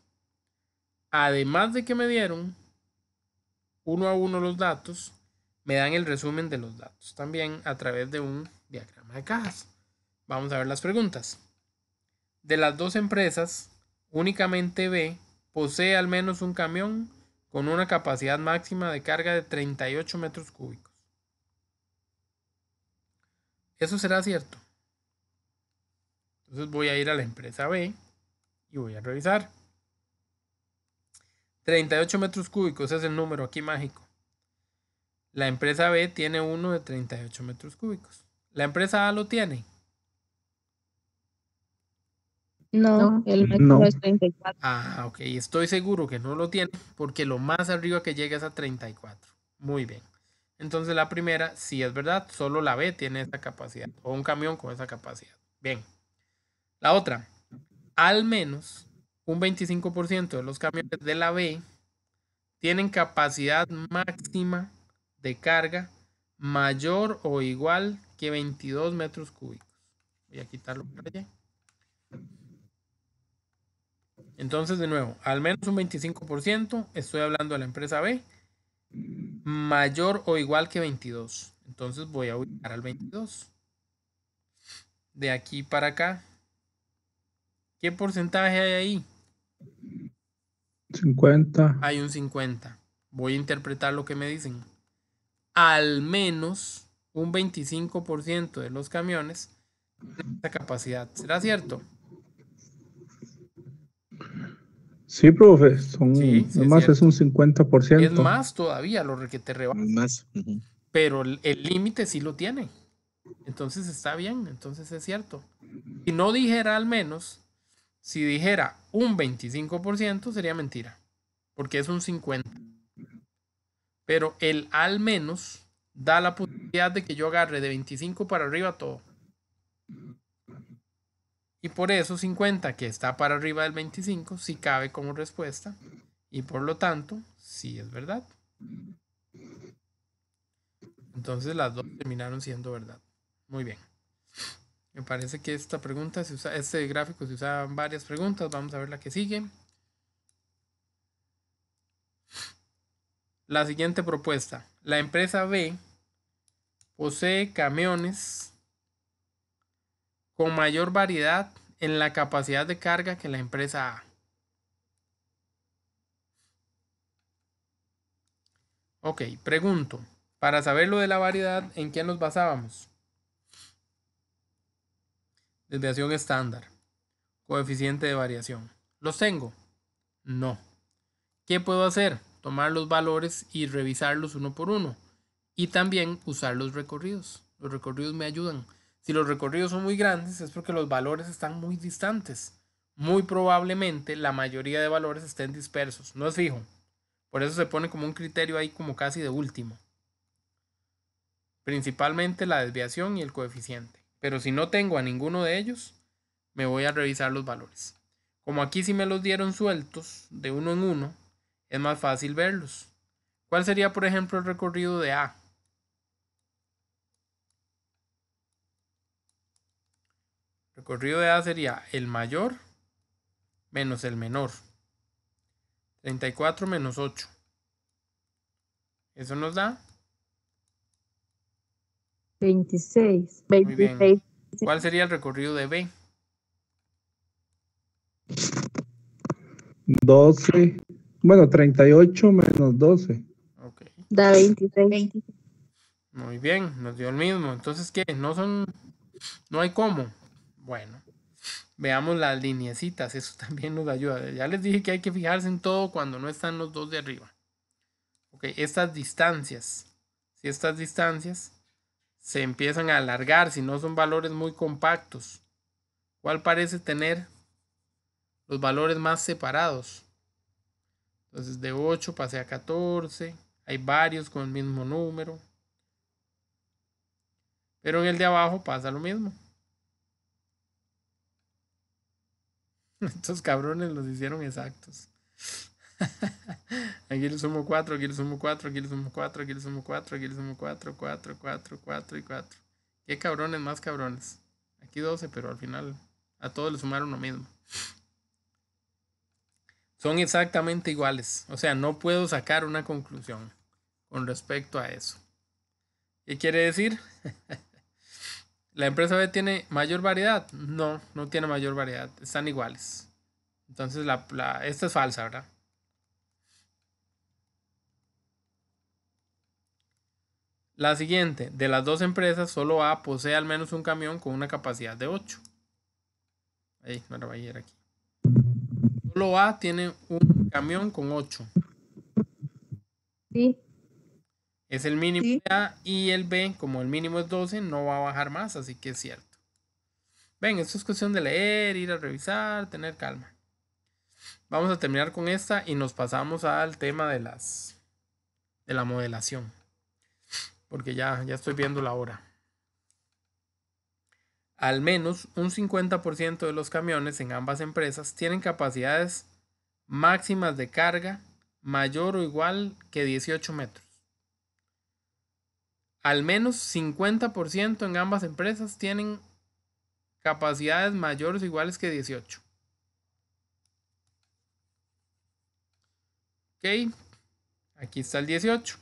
Además de que me dieron uno a uno los datos, me dan el resumen de los datos también a través de un diagrama de cajas. Vamos a ver las preguntas. De las 2 empresas, únicamente B posee al menos un camión con una capacidad máxima de carga de 38 metros cúbicos. ¿Eso será cierto? Entonces voy a ir a la empresa B y voy a revisar. 38 metros cúbicos es el número aquí mágico. La empresa B tiene uno de 38 metros cúbicos. ¿La empresa A lo tiene? No, el metro No. es 34. Ah, ok. Estoy seguro que no lo tiene porque lo más arriba que llega es a 34. Muy bien. Entonces la primera, sí es verdad, solo la B tiene esa capacidad. O un camión con esa capacidad. Bien. La otra, al menos un 25% de los camiones de la B tienen capacidad máxima de carga mayor o igual que 22 metros cúbicos. Voy a quitarlo por allá. Entonces, de nuevo, al menos un 25%, estoy hablando de la empresa B, mayor o igual que 22. Entonces voy a ubicar al 22. De aquí para acá, ¿qué porcentaje hay ahí? 50. Hay un 50. Voy a interpretar lo que me dicen. Al menos un 25% de los camiones tienen esa capacidad. ¿Será cierto? Sí, profe, son, Sí, sí, es nomás es cierto. un 50%. Es más todavía lo que te rebasa. Más. Ujú. Pero el límite sí lo tiene. Entonces está bien, entonces es cierto. Si no dijera al menos, si dijera un 25% sería mentira, porque es un 50%. Pero el al menos da la posibilidad de que yo agarre de 25 para arriba todo. Y por eso 50, que está para arriba del 25, sí cabe como respuesta. Y por lo tanto, sí es verdad. Entonces las dos terminaron siendo verdad. Muy bien. Me parece que esta pregunta se usa, este gráfico se usa en varias preguntas. Vamos a ver la que sigue. La siguiente propuesta. La empresa B posee camiones con mayor variedad en la capacidad de carga que la empresa A. Ok, pregunto. Para saber lo de la variedad, ¿en qué nos basábamos? Desviación estándar. Coeficiente de variación. ¿Los tengo? No. ¿Qué puedo hacer? Tomar los valores y revisarlos uno por uno. Y también usar los recorridos. Los recorridos me ayudan. Si los recorridos son muy grandes es porque los valores están muy distantes. Muy probablemente la mayoría de valores estén dispersos. No es fijo. Por eso se pone como un criterio ahí como casi de último. Principalmente la desviación y el coeficiente. Pero si no tengo a ninguno de ellos, me voy a revisar los valores. Como aquí sí me los dieron sueltos de uno en uno, es más fácil verlos. ¿Cuál sería, por ejemplo, el recorrido de A? El recorrido de A sería el mayor menos el menor. 34 menos 8. Eso nos da 26. muy bien. 26. ¿Cuál sería el recorrido de B? 12, bueno, 38 menos 12. Ok. Da 26. 26. Muy bien, nos dio el mismo. Entonces, ¿qué? No hay cómo. Bueno, veamos las lineecitas, eso también nos ayuda. Ya les dije que hay que fijarse en todo cuando no están los dos de arriba. Ok, estas distancias. Si estas distancias se empiezan a alargar, si no son valores muy compactos, ¿cuál parece tener los valores más separados? Entonces de 8 pasé a 14. Hay varios con el mismo número. Pero en el de abajo pasa lo mismo. Estos cabrones los hicieron exactos. Aquí le sumo 4, aquí le sumo 4, aquí le sumo 4, aquí le sumo 4, aquí le sumo 4, 4, 4, 4 y 4. Qué cabrones más cabrones. Aquí 12, pero al final a todos le sumaron lo mismo. Son exactamente iguales. O sea, no puedo sacar una conclusión con respecto a eso. ¿Qué quiere decir? ¿La empresa B tiene mayor variedad? No, no tiene mayor variedad. Están iguales. Entonces esta es falsa, ¿verdad? La siguiente, de las dos empresas, solo A posee al menos un camión con una capacidad de 8. Ahí, me la voy a ir aquí. Solo A tiene un camión con 8. Sí. Es el mínimo Sí. de A y el B, como el mínimo es 12, no va a bajar más, así que es cierto. Ven, esto es cuestión de leer, ir a revisar, tener calma. Vamos a terminar con esta y nos pasamos al tema de la modelación. Porque ya estoy viendo la hora. Al menos un 50% de los camiones en ambas empresas tienen capacidades máximas de carga mayor o igual que 18 metros. Al menos 50% en ambas empresas tienen capacidades mayores o iguales que 18. Ok, aquí está el 18.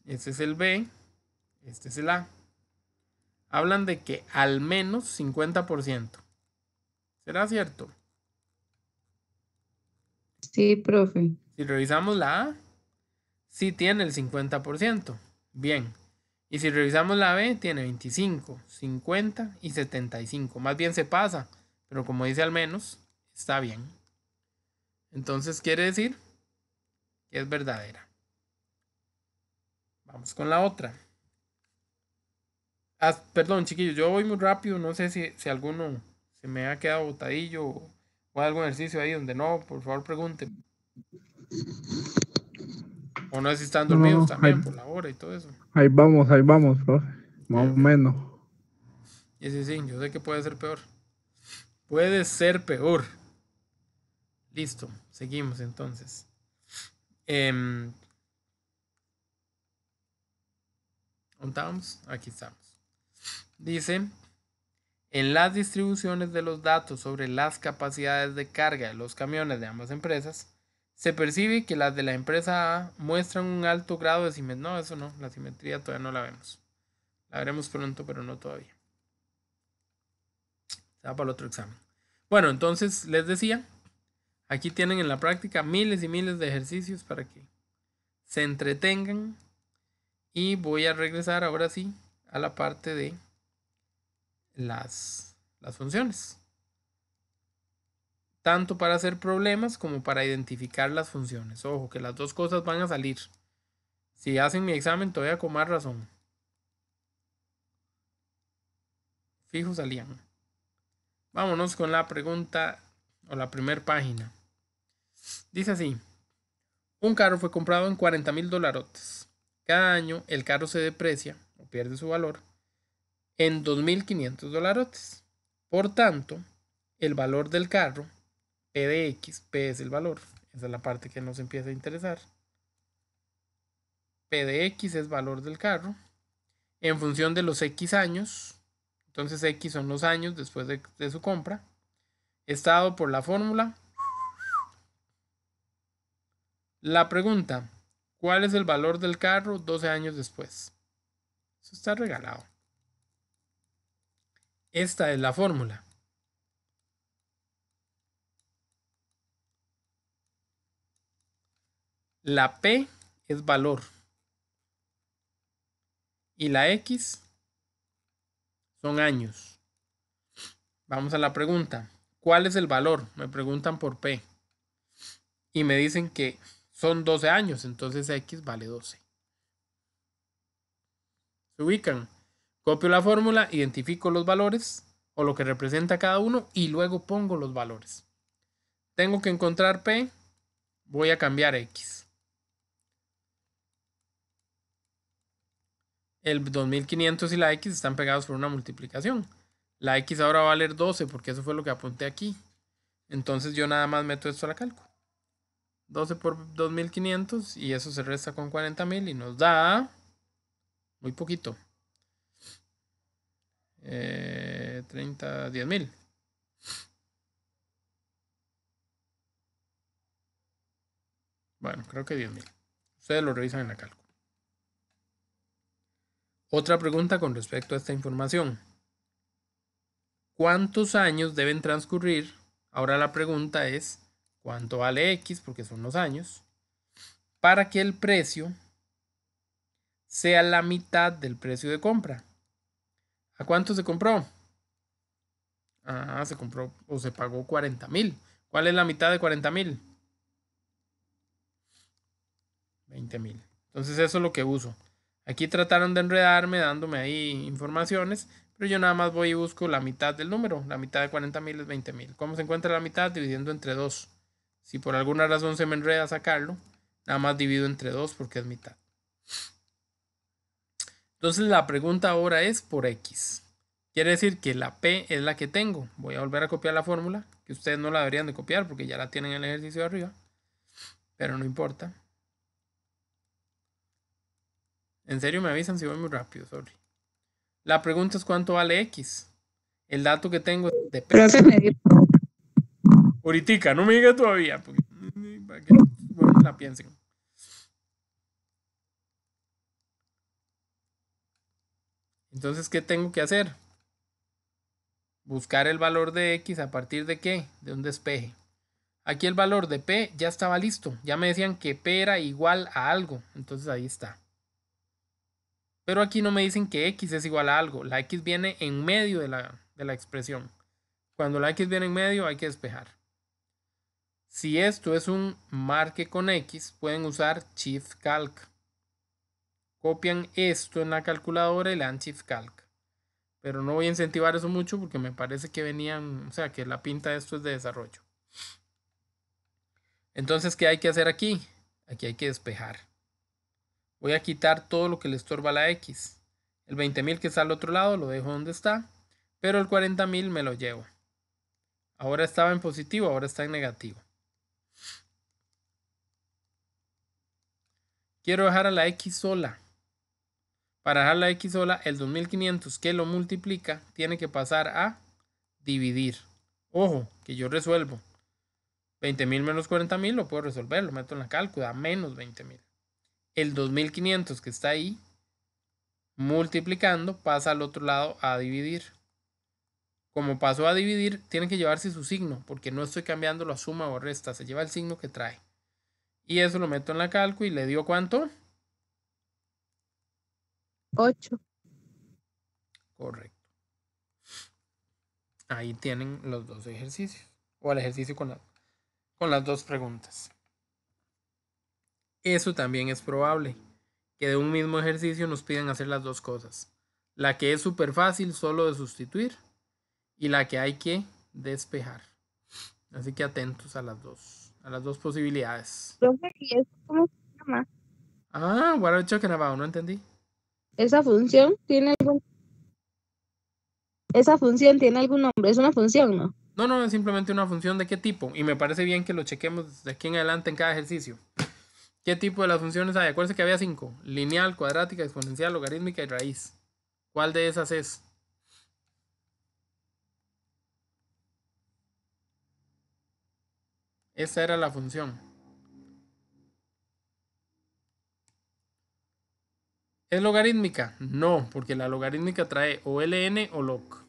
Este es el B. Este es el A. Hablan de que al menos 50%. ¿Será cierto? Sí, profe. Si revisamos la A, sí tiene el 50%. Bien. Y si revisamos la B, tiene 25, 50 y 75. Más bien se pasa, pero como dice al menos, está bien. Entonces quiere decir que es verdadera. Vamos con la otra. Perdón, chiquillos, yo voy muy rápido. No sé si alguno se me ha quedado botadillo o algún ejercicio ahí donde no. Por favor, pregunten. O no sé si están dormidos también por la hora y todo eso. Ahí vamos, profe. Más o menos. Y sí, yo sé que puede ser peor. Puede ser peor. Listo, seguimos entonces. ¿Contamos? Aquí estamos. Dice, en las distribuciones de los datos sobre las capacidades de carga de los camiones de ambas empresas, se percibe que las de la empresa A muestran un alto grado de simetría. No, eso no, la simetría todavía no la vemos. La veremos pronto, pero no todavía. Se va para el otro examen. Bueno, entonces les decía, aquí tienen en la práctica miles y miles de ejercicios para que se entretengan. Y voy a regresar ahora sí a la parte de las funciones. Tanto para hacer problemas como para identificar las funciones. Ojo, que las dos cosas van a salir. Si hacen mi examen todavía con más razón. Fijo salían. Vámonos con la pregunta o la primera página. Dice así. Un carro fue comprado en $40,000. Cada año el carro se deprecia o pierde su valor en $2,500. Por tanto, el valor del carro, P de X, P es el valor, esa es la parte que nos empieza a interesar. P de X es valor del carro en función de los X años, entonces X son los años después de su compra, está dado por la fórmula. La pregunta, ¿cuál es el valor del carro 12 años después? Eso está regalado. Esta es la fórmula. La P es valor. Y la X son años. Vamos a la pregunta. ¿Cuál es el valor? Me preguntan por P. Y me dicen que son 12 años. Entonces X vale 12. Se ubican. Copio la fórmula, identifico los valores o lo que representa cada uno y luego pongo los valores. Tengo que encontrar P. Voy a cambiar X. El 2,500 y la X están pegados por una multiplicación. La X ahora va a valer 12 porque eso fue lo que apunté aquí. Entonces yo nada más meto esto a la cálculo. 12 por 2,500 y eso se resta con 40,000 y nos da muy poquito. 10,000. Bueno, creo que 10,000. Ustedes lo revisan en la cálculo. Otra pregunta con respecto a esta información. ¿Cuántos años deben transcurrir? Ahora la pregunta es, ¿cuánto vale X? Porque son los años. Para que el precio sea la mitad del precio de compra. ¿A cuánto se compró? Se compró o se pagó 40,000. ¿Cuál es la mitad de 40,000? 20,000. Entonces eso es lo que uso. Aquí trataron de enredarme dándome ahí informaciones, pero yo nada más voy y busco la mitad del número. La mitad de 40,000 es 20,000. ¿Cómo se encuentra la mitad? Dividiendo entre 2. Si por alguna razón se me enreda sacarlo, nada más divido entre 2 porque es mitad. Entonces la pregunta ahora es por X. Quiere decir que la P es la que tengo. Voy a volver a copiar la fórmula, que ustedes no la deberían de copiar porque ya la tienen en el ejercicio de arriba. Pero no importa. En serio me avisan si voy muy rápido, sorry. La pregunta es cuánto vale X. El dato que tengo de P. Profe, me dio. Ahorita, no me diga todavía. Porque, para que bueno, la piensen. Entonces, ¿qué tengo que hacer? Buscar el valor de X a partir de ¿qué? De un despeje. Aquí el valor de P ya estaba listo. Ya me decían que P era igual a algo. Entonces ahí está. Pero aquí no me dicen que X es igual a algo. La X viene en medio de la expresión. Cuando la X viene en medio hay que despejar. Si esto es un marque con X, pueden usar Shift Calc. Copian esto en la calculadora y le dan Shift Calc. Pero no voy a incentivar eso mucho porque me parece que venían, o sea, que la pinta de esto es de desarrollo. Entonces, ¿qué hay que hacer aquí? Aquí hay que despejar. Voy a quitar todo lo que le estorba a la X. El 20.000 que está al otro lado lo dejo donde está, pero el 40.000 me lo llevo. Ahora estaba en positivo, ahora está en negativo. Quiero dejar a la X sola. Para dejar la X sola, el 2500 que lo multiplica tiene que pasar a dividir. Ojo, que yo resuelvo. 20.000 menos 40.000 lo puedo resolver, lo meto en la cálcula, menos 20.000. El 2500 que está ahí, multiplicando, pasa al otro lado a dividir. Como pasó a dividir, tiene que llevarse su signo, porque no estoy cambiando la suma o resta, se lleva el signo que trae. Y eso lo meto en la cálcula y le dio ¿cuánto? 8. Correcto. Ahí tienen los dos ejercicios. O el ejercicio con las dos preguntas. Eso también es probable. Que de un mismo ejercicio nos pidan hacer las dos cosas. La que es súper fácil solo de sustituir. Y la que hay que despejar. Así que atentos a las dos posibilidades. Profe, ¿y eso cómo se llama? Ah, what are you talking about? No entendí. ¿Esa función tiene algún nombre? Es una función, ¿no? No, es simplemente una función de qué tipo. Y me parece bien que lo chequemos de aquí en adelante en cada ejercicio. ¿Qué tipo de las funciones hay? Acuérdense que había 5. Lineal, cuadrática, exponencial, logarítmica y raíz. ¿Cuál de esas es? Esa era la función. ¿Es logarítmica? No, porque la logarítmica trae o ln o log.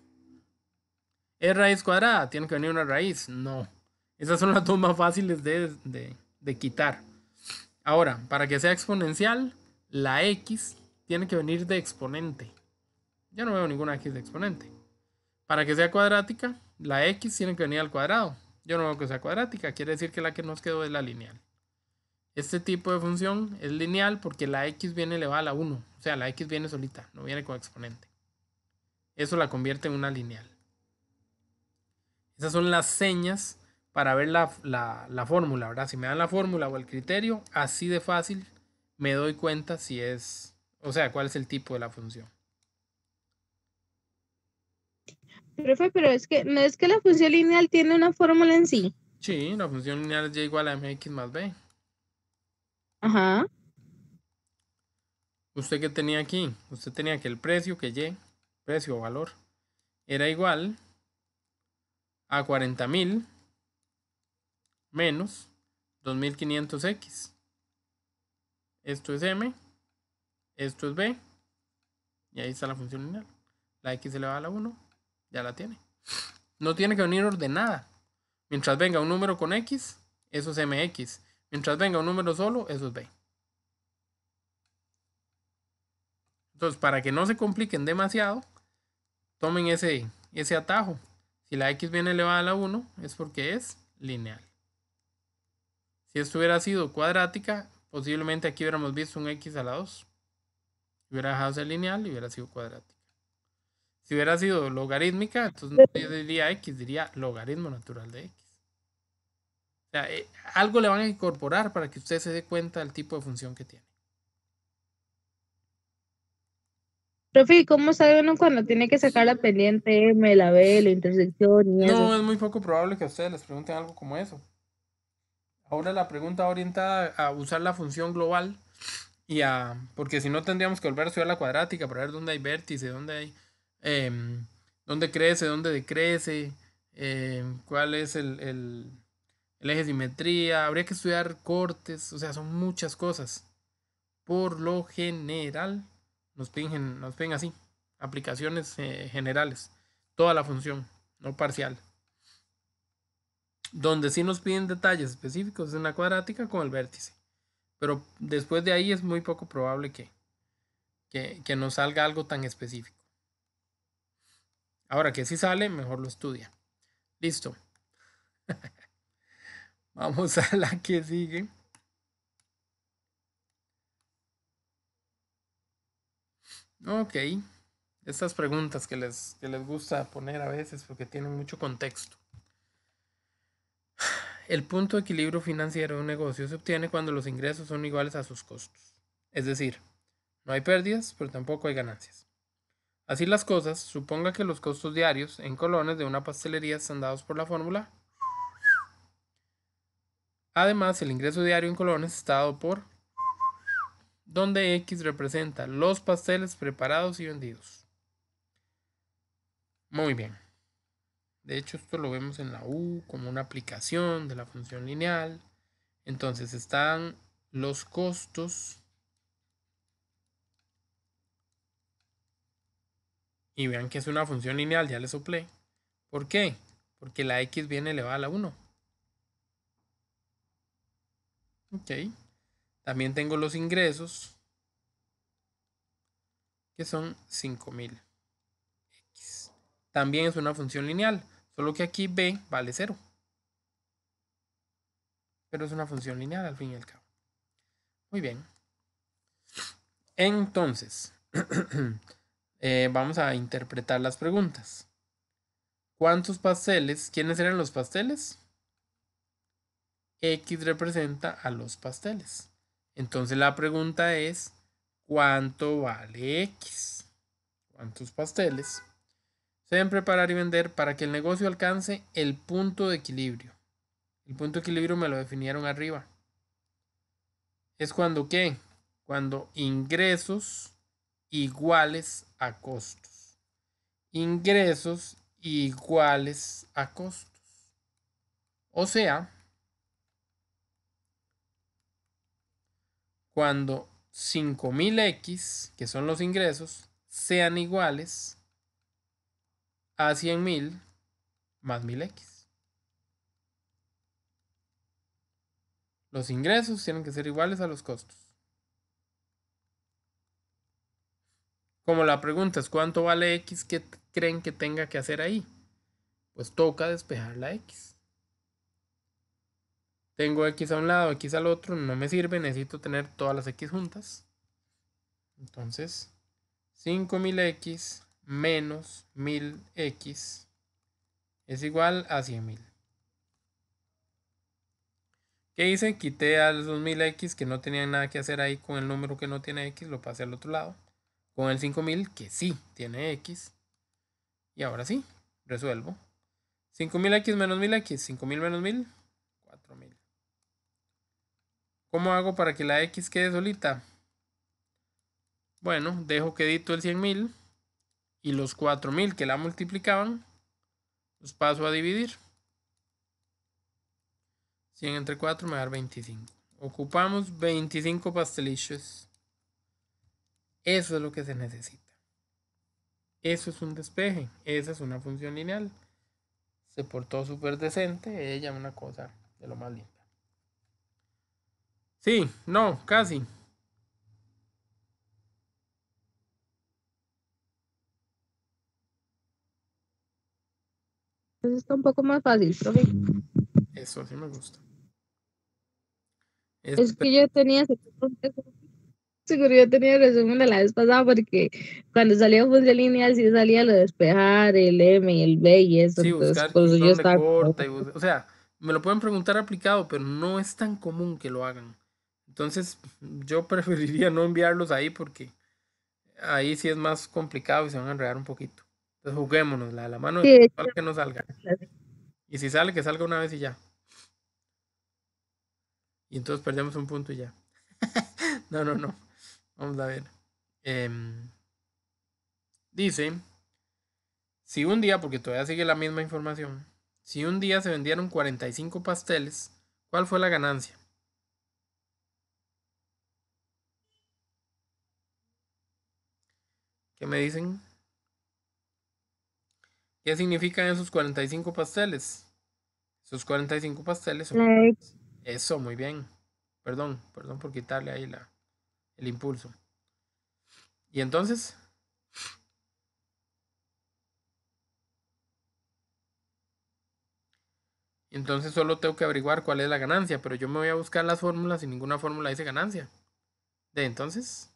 ¿Es raíz cuadrada? ¿Tiene que venir una raíz? No. Esas son las dos más fáciles de quitar. Ahora, para que sea exponencial, la x tiene que venir de exponente. Yo no veo ninguna x de exponente. Para que sea cuadrática, la x tiene que venir al cuadrado. Yo no veo que sea cuadrática, quiere decir que la que nos quedó es la lineal. Este tipo de función es lineal porque la x viene elevada a la 1. O sea, la x viene solita, no viene con exponente. Eso la convierte en una lineal. Esas son las señas para ver la fórmula, ¿verdad? Si me dan la fórmula o el criterio, así de fácil me doy cuenta si es, o sea, cuál es el tipo de la función. Profe, pero es que no es que la función lineal tiene una fórmula en sí. Sí, la función lineal es y igual a mx más b. Ajá. ¿Usted qué tenía aquí? Usted tenía que el precio, que y, precio o valor, era igual a 40.000 menos 2.500x. Esto es m, esto es b, y ahí está la función lineal. La x elevada a la 1, ya la tiene. No tiene que venir ordenada. Mientras venga un número con x, eso es mx. Mientras venga un número solo, eso es b. Entonces, para que no se compliquen demasiado, tomen ese atajo. Si la x viene elevada a la 1, es porque es lineal. Si esto hubiera sido cuadrática, posiblemente aquí hubiéramos visto un x a la 2. Hubiera dejado de ser lineal y hubiera sido cuadrática. Si hubiera sido logarítmica, entonces no diría x, diría logaritmo natural de x. O sea, algo le van a incorporar para que usted se dé cuenta del tipo de función que tiene. Profe, ¿y cómo sabe uno cuando tiene que sacar la pendiente M, la B, la intersección y eso? No, es muy poco probable que a ustedes les pregunten algo como eso. Ahora la pregunta va orientada a usar la función global y porque si no tendríamos que volver a estudiar la cuadrática para ver dónde hay vértice, dónde hay, dónde crece, dónde decrece, cuál es el eje de simetría. Habría que estudiar cortes, o sea, son muchas cosas. Por lo general nos piden así, aplicaciones generales, toda la función, no parcial. Donde sí nos piden detalles específicos es en la cuadrática con el vértice. Pero después de ahí es muy poco probable que nos salga algo tan específico. Ahora que sí sale, mejor lo estudia. Listo. Vamos a la que sigue. Ok. Estas preguntas que les gusta poner a veces porque tienen mucho contexto. El punto de equilibrio financiero de un negocio se obtiene cuando los ingresos son iguales a sus costos. Es decir, no hay pérdidas, pero tampoco hay ganancias. Así las cosas, suponga que los costos diarios en colones de una pastelería están dados por la fórmula. Además, el ingreso diario en colones está dado por donde X representa los pasteles preparados y vendidos. Muy bien. De hecho, esto lo vemos en la U como una aplicación de la función lineal. Entonces están los costos y vean que es una función lineal, ya le soplé. ¿Por qué? Porque la X viene elevada a la 1. Ok. También tengo los ingresos, que son 5000. X. También es una función lineal, solo que aquí B vale 0. Pero es una función lineal al fin y al cabo. Muy bien. Entonces, vamos a interpretar las preguntas. ¿Cuántos pasteles? ¿Quiénes eran los pasteles? X representa a los pasteles. Entonces la pregunta es, ¿cuánto vale X? ¿Cuántos pasteles se deben preparar y vender para que el negocio alcance el punto de equilibrio? El punto de equilibrio me lo definieron arriba. Es cuando ¿qué? Cuando ingresos iguales a costos. Ingresos iguales a costos. O sea, cuando 5000X, que son los ingresos, sean iguales a 100.000 más 1000X. Los ingresos tienen que ser iguales a los costos. Como la pregunta es ¿cuánto vale X? ¿Qué creen que tenga que hacer ahí? Pues toca despejar la X. Tengo X a un lado, X al otro, no me sirve, necesito tener todas las X juntas. Entonces, 5000X menos 1000X es igual a 100.000. ¿Qué hice? Quité a esos 1000X que no tenían nada que hacer ahí con el número que no tiene X, lo pasé al otro lado. Con el 5000 que sí tiene X. Y ahora sí, resuelvo. 5000X menos 1000X, 5000 menos 1000, 4000. ¿Cómo hago para que la X quede solita? Bueno, dejo quedito el 100.000 y los 4000 que la multiplicaban los paso a dividir. 100 entre 4 me da 25. Ocupamos 25 pastelillos. Eso es lo que se necesita. Eso es un despeje. Esa es una función lineal. Se portó súper decente. Ella una cosa de lo más linda. Sí, no, casi. Eso está un poco más fácil, profe. Eso sí me gusta. Es que yo tenía seguro yo tenía el resumen de la vez pasada porque cuando salía función lineal sí salía lo de despejar, el M y el B y eso, Sí, entonces buscar por eso yo dónde estaba corta. O sea, me lo pueden preguntar aplicado, pero no es tan común que lo hagan. Entonces, yo preferiría no enviarlos ahí porque ahí sí es más complicado y se van a enredar un poquito. Entonces, juguémonos la mano de sí, de Dios, que no salga. hecho, Y si sale, que salga una vez y ya. Y entonces perdemos un punto y ya. No, no, no. Vamos a ver. Dice, si un día, porque todavía sigue la misma información, si un día se vendieron 45 pasteles, ¿cuál fue la ganancia? ¿Qué me dicen? ¿Qué significan esos 45 pasteles? Esos 45 pasteles son... la Eso, muy bien. Perdón por quitarle ahí el impulso. Y entonces, Entonces solo tengo que averiguar cuál es la ganancia, pero yo me voy a buscar las fórmulas y ninguna fórmula dice ganancia. Entonces,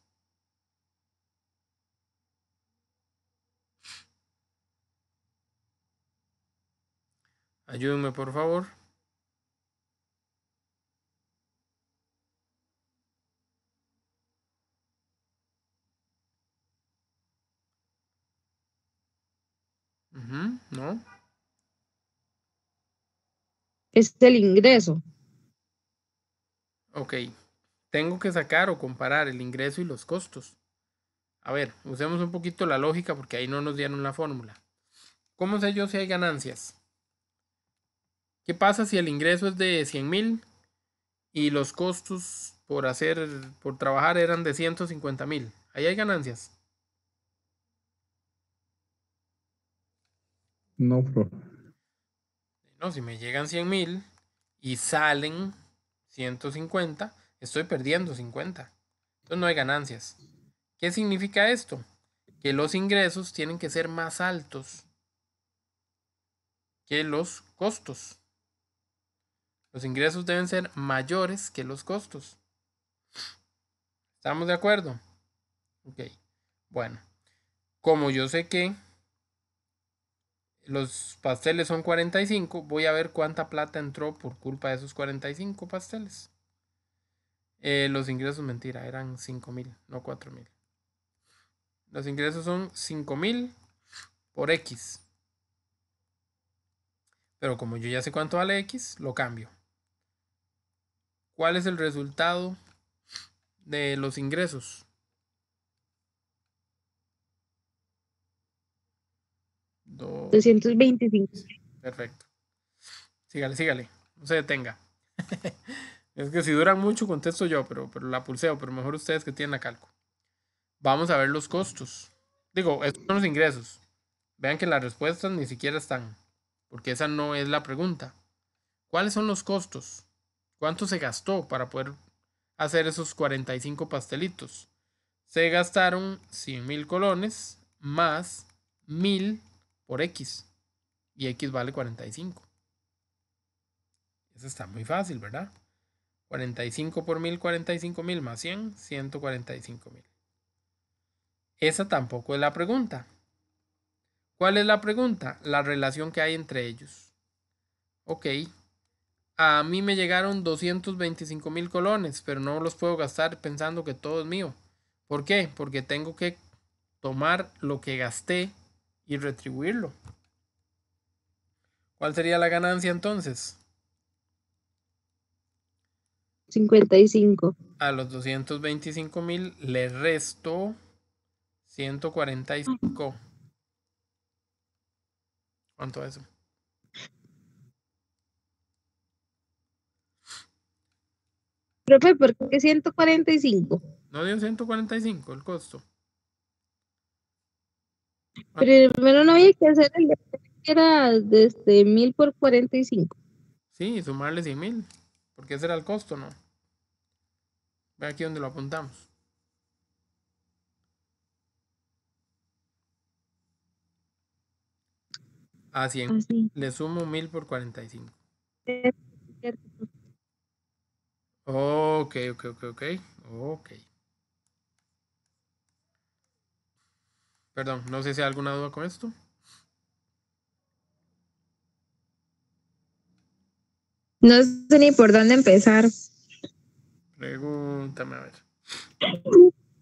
ayúdenme por favor. ¿No? Es el ingreso. Ok. Tengo que sacar o comparar el ingreso y los costos. A ver, usemos un poquito la lógica porque ahí no nos dieron la fórmula. ¿Cómo sé yo si hay ganancias? ¿Qué pasa si el ingreso es de 100,000 y los costos por trabajar eran de 150,000? Ahí hay ganancias. No, profe. No, si me llegan 100,000 y salen 150, estoy perdiendo 50. Entonces no hay ganancias. ¿Qué significa esto? Que los ingresos tienen que ser más altos que los costos. Los ingresos deben ser mayores que los costos. ¿Estamos de acuerdo? Ok. Bueno, como yo sé que los pasteles son 45, voy a ver cuánta plata entró por culpa de esos 45 pasteles. Los ingresos, mentira, eran 5,000, no 4,000. Los ingresos son 5,000 por X. Pero como yo ya sé cuánto vale X, lo cambio. ¿Cuál es el resultado de los ingresos? 225. Perfecto. Sígale. No se detenga. Es que si duran mucho contesto yo, pero la pulseo, pero mejor ustedes que tienen la calco. Vamos a ver los costos. Digo, estos son los ingresos. Vean que las respuestas ni siquiera están, porque esa no es la pregunta. ¿Cuáles son los costos? ¿Cuánto se gastó para poder hacer esos 45 pastelitos? Se gastaron 100,000 colones más 1,000 por X. Y X vale 45. Eso está muy fácil, ¿verdad? 45 por 1,000, 45,000 más 100, 145,000. Esa tampoco es la pregunta. ¿Cuál es la pregunta? La relación que hay entre ellos. Ok. A mí me llegaron 225,000 colones, pero no los puedo gastar pensando que todo es mío. ¿Por qué? Porque tengo que tomar lo que gasté y retribuirlo. ¿Cuál sería la ganancia entonces? 55. A los 225,000 le resto 145. ¿Cuánto es eso? Profe, ¿por qué 145? ¿No dio 145 el costo? Primero no había que hacer el de que era desde 1000 por 45. Sí, sumarle 100,000. Porque ese era el costo, ¿no? Ve aquí donde lo apuntamos. A 100 Así. le sumo 1,000 por 45. Cierto. Ok. Perdón, no sé si hay alguna duda con esto. No sé ni por dónde empezar. Pregúntame a ver.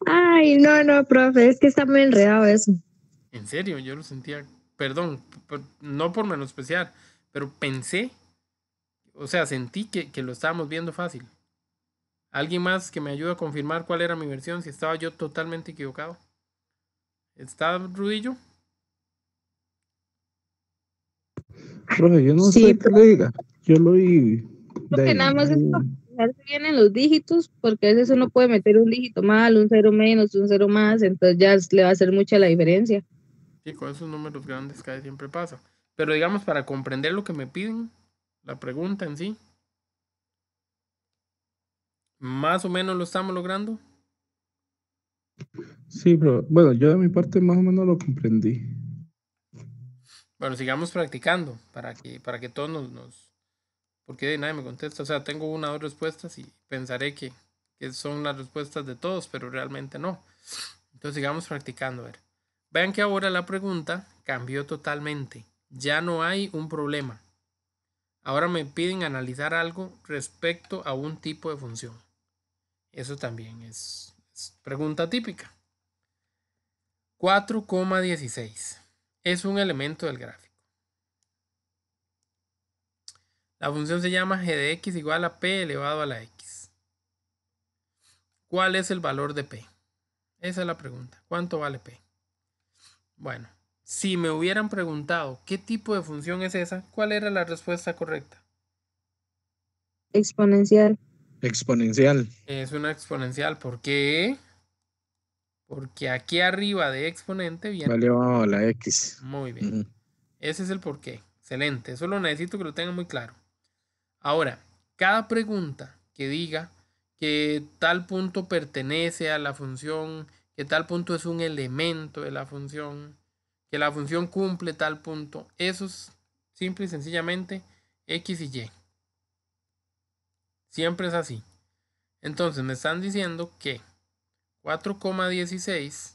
Ay, no, profe, es que está muy enredado eso. En serio, yo lo sentía. Perdón, no por menospreciar, pero pensé, o sea, sentí que lo estábamos viendo fácil. ¿Alguien más que me ayude a confirmar cuál era mi versión? Si estaba yo totalmente equivocado. ¿Está Rudillo? Profe, yo no Sí, sé qué le diga. Yo lo oí. Creo que nada más es para fijarse bien en los dígitos, porque a veces uno puede meter un dígito mal, un cero menos, un cero más, entonces ya le va a hacer mucha la diferencia. Sí, con esos números grandes casi siempre pasa. Pero digamos, para comprender lo que me piden, la pregunta en sí, más o menos lo estamos logrando. Sí, pero bueno, yo de mi parte más o menos lo comprendí. Bueno, sigamos practicando para que todos nos porque nadie me contesta. O sea, tengo una o dos respuestas y pensaré que son las respuestas de todos, pero realmente no. Entonces sigamos practicando. A ver. Vean que ahora la pregunta cambió totalmente. Ya no hay un problema. Ahora me piden analizar algo respecto a un tipo de función. Eso también es pregunta típica. 4,16 es un elemento del gráfico. La función se llama g de x igual a p elevado a la x. ¿Cuál es el valor de p? Esa es la pregunta. ¿Cuánto vale p? Bueno, si me hubieran preguntado qué tipo de función es esa, ¿cuál era la respuesta correcta? Exponencial. Exponencial. Es una exponencial. ¿Por qué? Porque aquí arriba de exponente viene... Va elevado a la X. Muy bien. Ujú. Ese es el porqué. Excelente. Eso lo necesito que lo tengan muy claro. Ahora, cada pregunta que diga que tal punto pertenece a la función, que tal punto es un elemento de la función, que la función cumple tal punto, eso es simple y sencillamente X y Y. Siempre es así. Entonces me están diciendo que 4,16,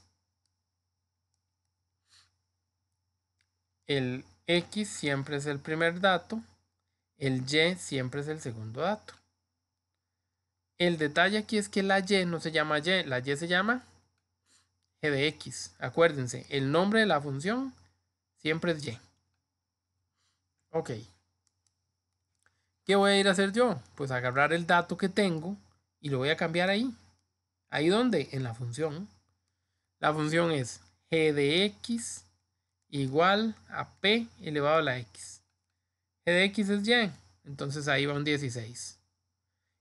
el X siempre es el primer dato, el Y siempre es el segundo dato. El detalle aquí es que la Y no se llama Y, la Y se llama g de x. Acuérdense, el nombre de la función siempre es y. Ok. ¿Qué voy a ir a hacer yo? Pues agarrar el dato que tengo y lo voy a cambiar ahí. ¿Ahí dónde? En la función. La función es g de x igual a p elevado a la x. G de x es y, entonces ahí va un 16.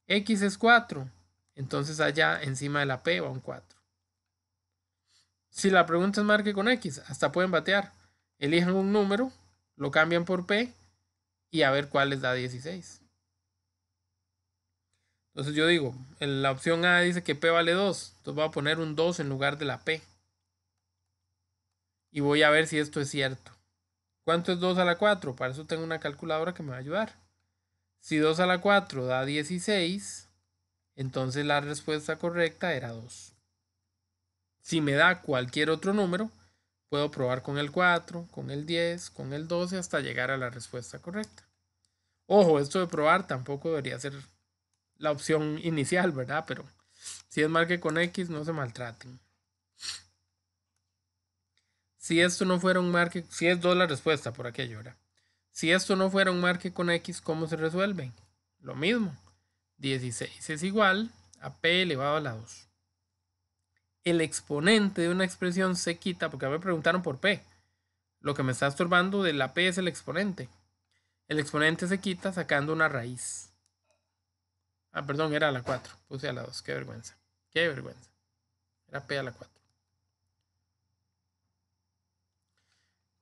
X es 4, entonces allá encima de la p va un 4. Si la pregunta es marque con X, hasta pueden batear. Elijan un número, lo cambian por P y a ver cuál les da 16. Entonces yo digo, en la opción A dice que P vale 2. Entonces voy a poner un 2 en lugar de la P. Y voy a ver si esto es cierto. ¿Cuánto es 2 a la 4? Para eso tengo una calculadora que me va a ayudar. Si 2 a la 4 da 16, entonces la respuesta correcta era 2. Si me da cualquier otro número, puedo probar con el 4, con el 10, con el 12 hasta llegar a la respuesta correcta. Ojo, esto de probar tampoco debería ser la opción inicial, ¿verdad? Pero si es marque con X, no se maltraten. Si esto no fuera un marque, si es 2 la respuesta por aquello, ¿verdad? Si esto no fuera un marque con X, ¿cómo se resuelve? Lo mismo. 16 es igual a P elevado a la 2. El exponente de una expresión se quita, porque a mí me preguntaron por P. Lo que me está estorbando de la P es el exponente. El exponente se quita sacando una raíz. Ah, perdón, era a la 4. Puse a la 2. Qué vergüenza. Qué vergüenza. Era P a la 4.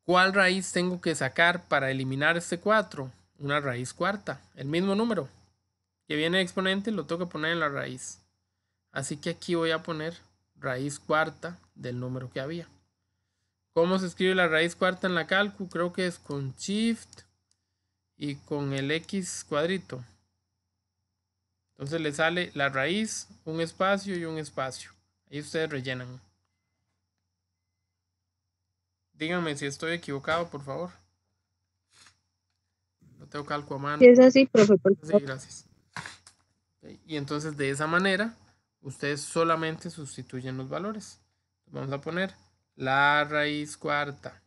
¿Cuál raíz tengo que sacar para eliminar este 4? Una raíz cuarta. El mismo número que viene de exponente lo tengo que poner en la raíz. Así que aquí voy a poner raíz cuarta del número que había. ¿Cómo se escribe la raíz cuarta en la calcu? Creo que es con shift y con el x cuadrito. Entonces le sale la raíz, un espacio y un espacio. Ahí ustedes rellenan. Díganme si estoy equivocado, por favor. No tengo calco a mano. Si es así, profe, por Sí, favor. gracias. Y entonces de esa manera, ustedes solamente sustituyen los valores. Vamos a poner la raíz cuarta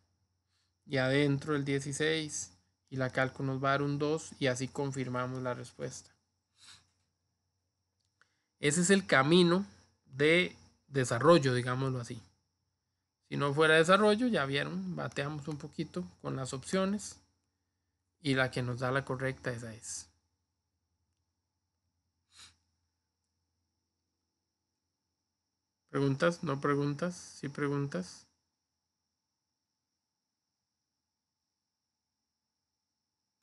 y adentro el 16 y la calco nos va a dar un 2 y así confirmamos la respuesta. Ese es el camino de desarrollo, digámoslo así. Si no fuera desarrollo, ya vieron, bateamos un poquito con las opciones y la que nos da la correcta esa es. ¿Preguntas? ¿No preguntas? ¿Sí preguntas?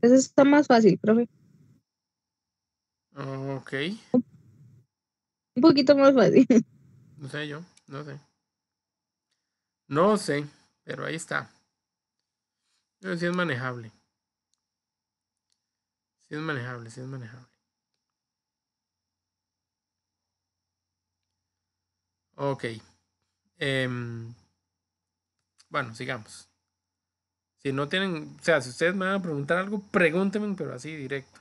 Eso está más fácil, profe. Ok. Un poquito más fácil. No sé yo, no sé. No sé, pero ahí está. Pero sí es manejable. Sí es manejable, sí es manejable. Ok. Bueno, sigamos. Si no tienen, o sea, si ustedes me van a preguntar algo, pregúntenme, pero así directo.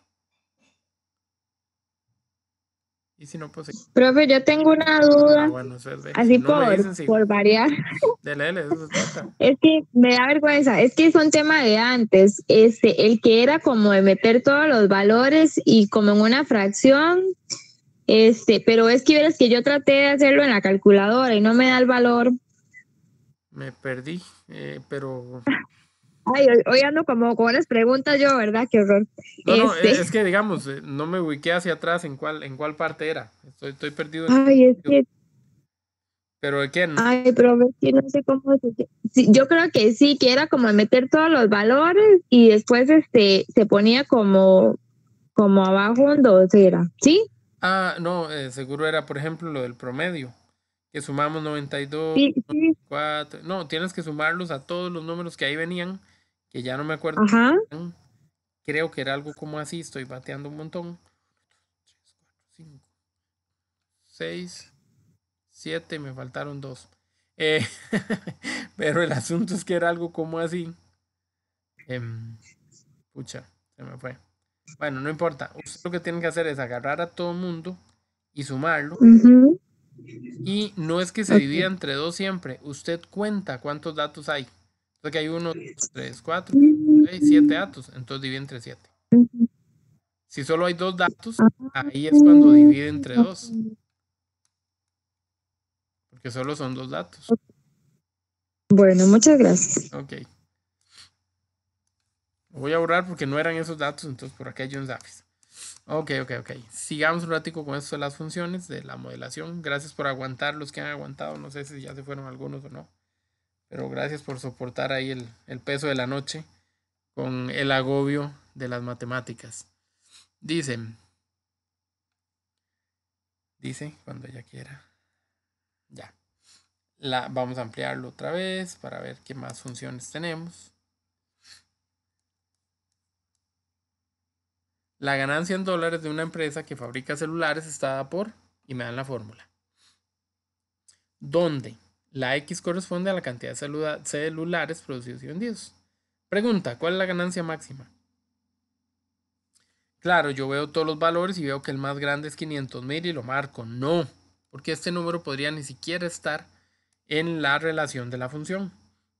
Y si no, pues sí. Profe, yo tengo una duda, Bueno, eso es así si no me dicen, sigo. por variar. Dele, de eso se trata. Es que me da vergüenza, es que es un tema de antes, el que era como de meter todos los valores y como en una fracción, pero es que verás que yo traté de hacerlo en la calculadora y no me da el valor. Me perdí, pero... Ay, hoy ando como con unas preguntas yo, ¿verdad? Qué horror. No, es que digamos, no me ubiqué hacia atrás en cuál parte era. Estoy perdido. Ay, es que... ¿Pero de qué? Ay, pero es que no sé cómo sí, yo creo que sí, que era como meter todos los valores y después se ponía como abajo un 2, ¿era? ¿Sí? Ah, no, seguro era, por ejemplo, lo del promedio, que sumamos 92, Sí. 94. No, tienes que sumarlos a todos los números que ahí venían, que ya no me acuerdo. Ajá. Creo que era algo como así, estoy bateando un montón. 3, 4, 5, 6, 7, me faltaron 2. Pero el asunto es que era algo como así. Pucha, se me fue. Bueno, no importa. Usted lo que tiene que hacer es agarrar a todo el mundo y sumarlo. Y no es que se divida entre 2 siempre. Usted cuenta cuántos datos hay. Entonces que hay 1, 2, 3, 4, 6, 7 datos. Entonces divide entre 7. Si solo hay 2 datos, ahí es cuando divide entre 2. Porque solo son 2 datos. Bueno, muchas gracias. Ok. Lo voy a borrar porque no eran esos datos. Entonces por acá hay un Zafis. Ok. Sigamos un ratico con esto de las funciones de la modelación. Gracias por aguantar los que han aguantado. No sé si ya se fueron algunos o no. Pero gracias por soportar ahí el peso de la noche con el agobio de las matemáticas. Dice cuando ella quiera. Ya. Vamos a ampliarlo otra vez para ver qué más funciones tenemos. La ganancia en dólares de una empresa que fabrica celulares está dada por, y me dan la fórmula, donde la X corresponde a la cantidad de celulares producidos y vendidos. Pregunta, ¿cuál es la ganancia máxima? Claro, yo veo todos los valores y veo que el más grande es 500,000 y lo marco. No, porque este número podría ni siquiera estar en la relación de la función.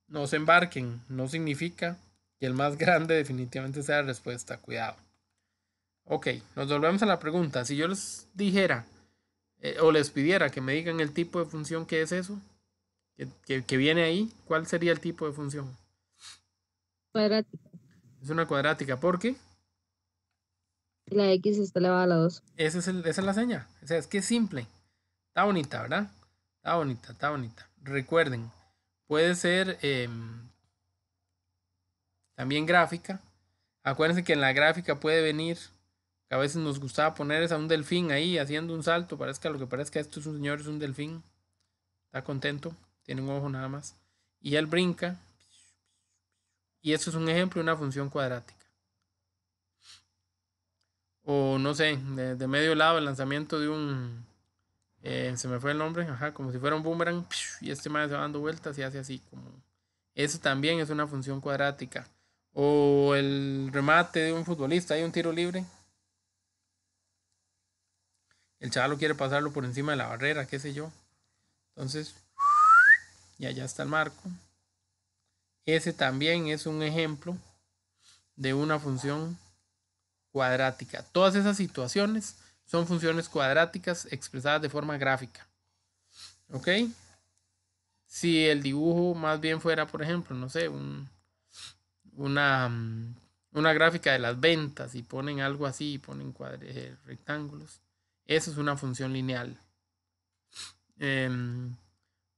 No se embarquen, no significa que el más grande definitivamente sea la respuesta. Cuidado. Ok, nos volvemos a la pregunta. Si yo les dijera o les pidiera que me digan el tipo de función que es eso, que viene ahí, ¿cuál sería el tipo de función? Cuadrática. Es una cuadrática. ¿Por qué? La X está elevada a la 2. Esa es la seña. O sea, es que es simple. Está bonita, ¿verdad? Está bonita. Recuerden, puede ser también gráfica. Acuérdense que en la gráfica puede venir, que a veces nos gustaba poner a un delfín ahí haciendo un salto. Parezca lo que parezca, esto es un señor, es un delfín. Está contento, tiene un ojo nada más. Y él brinca. Y esto es un ejemplo de una función cuadrática. O no sé, de medio lado el lanzamiento de un... se me fue el nombre, como si fuera un boomerang. Y este man se va dando vueltas y hace así como... Eso también es una función cuadrática. O el remate de un futbolista, hay un tiro libre. El chaval quiere pasarlo por encima de la barrera, qué sé yo. Entonces, y allá está el marco. Ese también es un ejemplo de una función cuadrática. Todas esas situaciones son funciones cuadráticas expresadas de forma gráfica. ¿Ok? Si el dibujo más bien fuera, por ejemplo, no sé, una gráfica de las ventas y ponen algo así, ponen rectángulos, eso es una función lineal.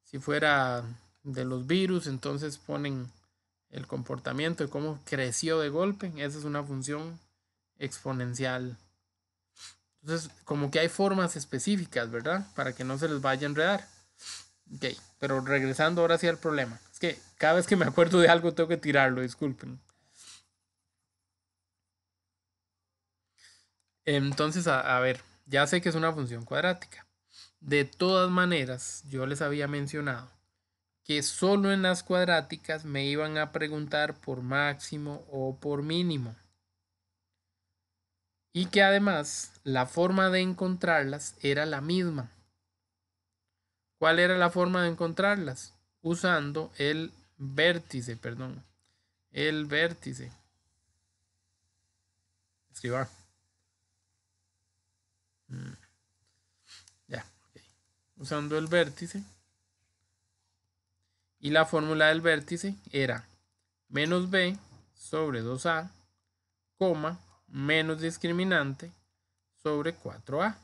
Si fuera de los virus, entonces ponen el comportamiento de cómo creció de golpe, esa es una función exponencial. Entonces, como que hay formas específicas, ¿verdad? Para que no se les vaya a enredar. Ok, pero regresando ahora sí al problema. Es que cada vez que me acuerdo de algo tengo que tirarlo, disculpen. Entonces, a ver, ya sé que es una función cuadrática. De todas maneras, yo les había mencionado que solo en las cuadráticas me iban a preguntar por máximo o por mínimo. Y que además la forma de encontrarlas era la misma. ¿Cuál era la forma de encontrarlas? Usando el vértice, perdón. El vértice. Escriba. Ya. Okay. Usando el vértice. Y la fórmula del vértice era menos b sobre 2a, coma, menos discriminante sobre 4a.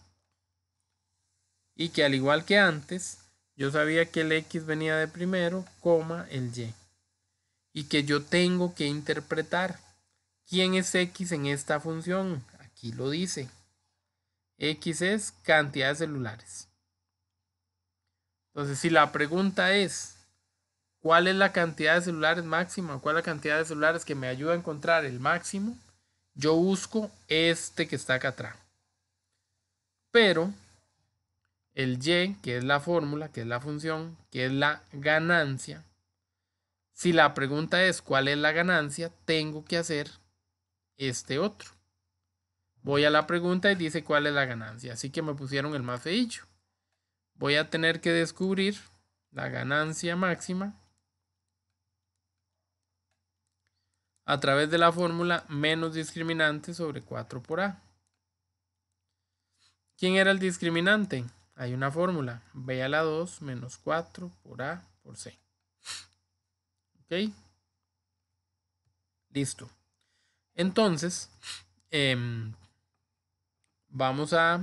Y que al igual que antes, yo sabía que el x venía de primero, coma, el y. Y que yo tengo que interpretar quién es x en esta función. Aquí lo dice. X es cantidad de celulares. Entonces, si la pregunta es ¿cuál es la cantidad de celulares máxima? ¿Cuál es la cantidad de celulares que me ayuda a encontrar el máximo? Yo busco este que está acá atrás. Pero el y, que es la fórmula, que es la función, que es la ganancia. Si la pregunta es ¿cuál es la ganancia? Tengo que hacer este otro. Voy a la pregunta y dice ¿cuál es la ganancia? Así que me pusieron el más feillo. Voy a tener que descubrir la ganancia máxima a través de la fórmula menos discriminante sobre 4 por a. ¿Quién era el discriminante? Hay una fórmula, b a la 2 menos 4 por a por c. ¿Ok? Listo. Entonces, vamos a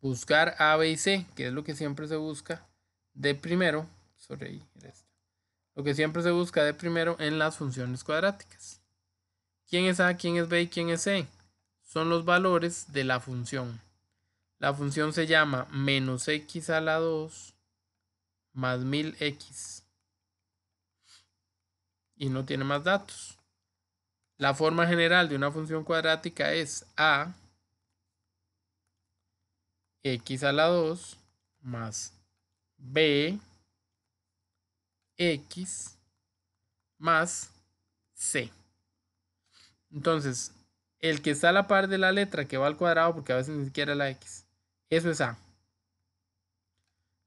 buscar a, b y c, que es lo que siempre se busca de primero. Lo que siempre se busca de primero en las funciones cuadráticas. ¿Quién es a, quién es b y quién es c? Son los valores de la función. La función se llama menos x a la 2 más 1000x. Y no tiene más datos. La forma general de una función cuadrática es a x a la 2 más b x más c. Entonces, el que está a la par de la letra que va al cuadrado, porque a veces ni siquiera es la x, eso es a.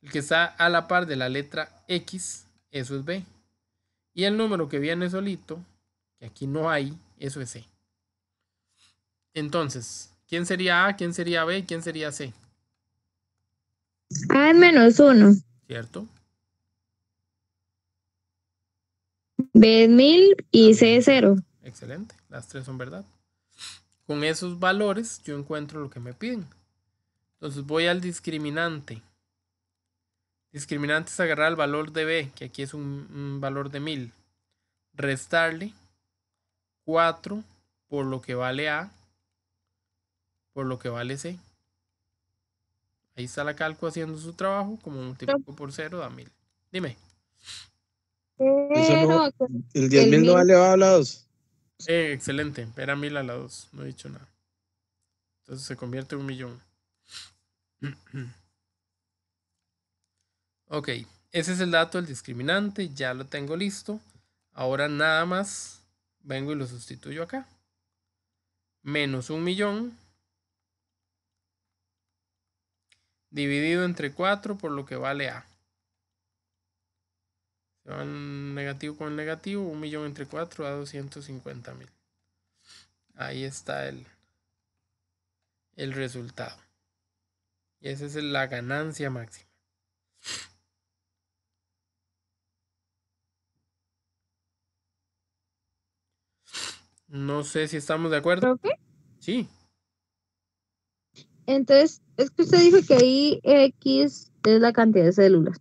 El que está a la par de la letra x, eso es b. Y el número que viene solito, que aquí no hay, eso es c. Entonces, ¿quién sería a, quién sería b, quién sería c? A es menos 1, ¿Cierto? B es 1000 y C es 0. Excelente, las tres son verdad. Con esos valores yo encuentro lo que me piden. Entonces voy al discriminante. Discriminante es agarrar el valor de b, que aquí es un valor de 1000. Restarle 4 por lo que vale a, por lo que vale c. Ahí está la calco haciendo su trabajo. Como multiplico por 0 da 1000. Dime. Eso no, Pero el 10.000 no vale a la 2. Excelente. Era 1000 a la 2. No he dicho nada. Entonces se convierte en 1.000.000. Ok. Ese es el dato del discriminante. Ya lo tengo listo. Ahora nada más vengo y lo sustituyo acá. Menos 1.000.000 dividido entre 4 por lo que vale a. Se van negativo con el negativo. 1.000.000 entre 4 da 250.000. Ahí está el resultado. Y esa es la ganancia máxima. No sé si estamos de acuerdo. ¿profe? Sí. Entonces, es que usted dijo que ahí X es la cantidad de células.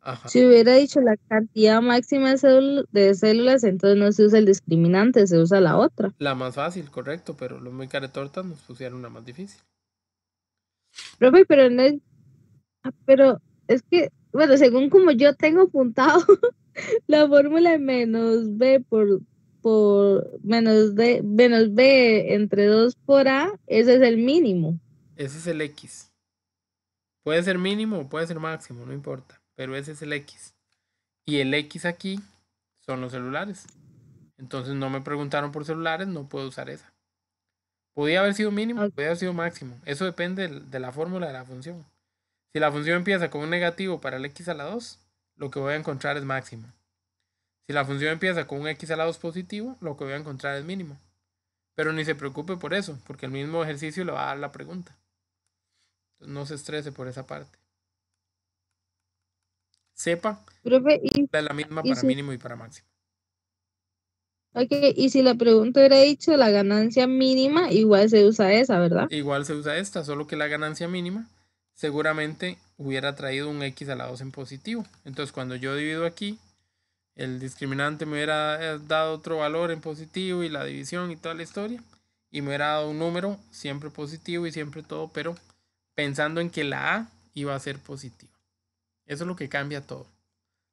Ajá. Si hubiera dicho la cantidad máxima de células, entonces no se usa el discriminante, se usa la otra. La más fácil, correcto, pero los muy caretortas nos pusieron una más difícil. Profe, pero no es, pero es que, bueno, según como yo tengo apuntado, la fórmula de menos b por por menos B entre 2 por A, ese es el mínimo. Ese es el X. Puede ser mínimo o puede ser máximo, no importa. Pero ese es el X. Y el X aquí son los celulares. Entonces no me preguntaron por celulares, no puedo usar esa. Podía haber sido mínimo, Ok. podía haber sido máximo. Eso depende de la fórmula de la función. Si la función empieza con un negativo para el X a la 2, lo que voy a encontrar es máximo. Si la función empieza con un X a la 2 positivo, lo que voy a encontrar es mínimo. Pero ni se preocupe por eso, porque el mismo ejercicio le va a dar la pregunta. Entonces no se estrese por esa parte. Sepa Profe, que es la misma para si, mínimo y para máximo. y si la pregunta hubiera dicho la ganancia mínima, igual se usa esa, ¿verdad? Igual se usa esta, solo que la ganancia mínima seguramente hubiera traído un X a la 2 en positivo. Entonces cuando yo divido aquí, el discriminante me hubiera dado otro valor en positivo y la división y toda la historia. Y me hubiera dado un número siempre positivo y siempre todo, pero pensando en que la A iba a ser positiva. Eso es lo que cambia todo.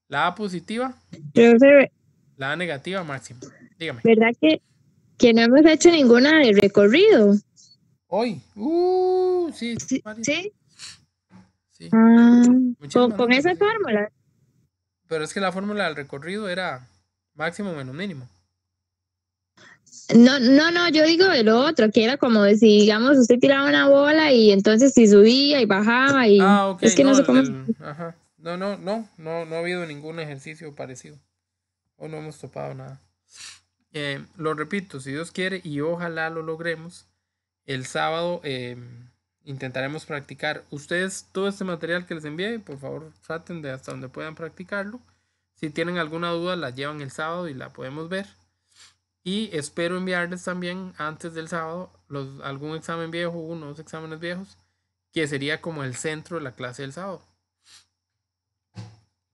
La A positiva, Profe, la A negativa, máximo. Dígame. ¿verdad que no hemos hecho ninguna de recorrido? Hoy. Sí, Sí. varias. ¿Sí? Sí. Ah, Muchísimas con no, esa pero sí. fórmula. Pero es que la fórmula del recorrido era máximo menos mínimo. No, yo digo de lo otro, que era como de si, digamos, usted tiraba una bola y entonces si subía y bajaba y Ah, ok, es que no no, sé cómo. ajá. No ha habido ningún ejercicio parecido. O no hemos topado nada. Lo repito, si Dios quiere y ojalá lo logremos, el sábado intentaremos practicar. Ustedes, todo este material que les envié, por favor, traten de hasta donde puedan practicarlo. Si tienen alguna duda, la llevan el sábado y la podemos ver. Y espero enviarles también antes del sábado algún examen viejo, unos exámenes viejos, que sería como el centro de la clase del sábado.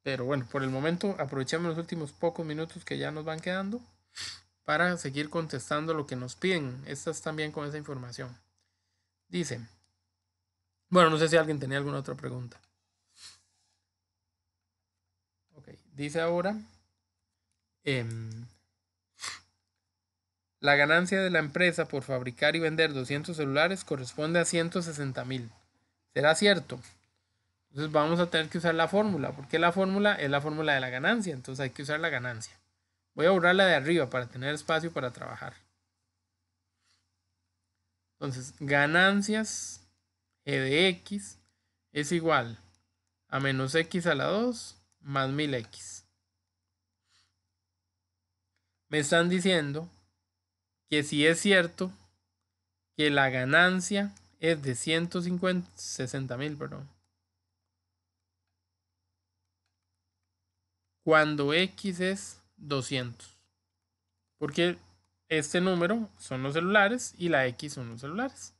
Pero bueno, por el momento aprovechemos los últimos pocos minutos que ya nos van quedando para seguir contestando lo que nos piden. Estas también con esa información. Dice, bueno, no sé si alguien tenía alguna otra pregunta. Ok, dice ahora, la ganancia de la empresa por fabricar y vender 200 celulares corresponde a 160,000. ¿Será cierto? Entonces vamos a tener que usar la fórmula, porque la fórmula es la fórmula de la ganancia, entonces hay que usar la ganancia. Voy a borrarla de arriba para tener espacio para trabajar. Entonces, ganancias G de X es igual a menos X a la 2 más 1000X. Me están diciendo que si es cierto que la ganancia es de 60,000, perdón. Cuando X es 200. Porque este número son los celulares y la X son los celulares.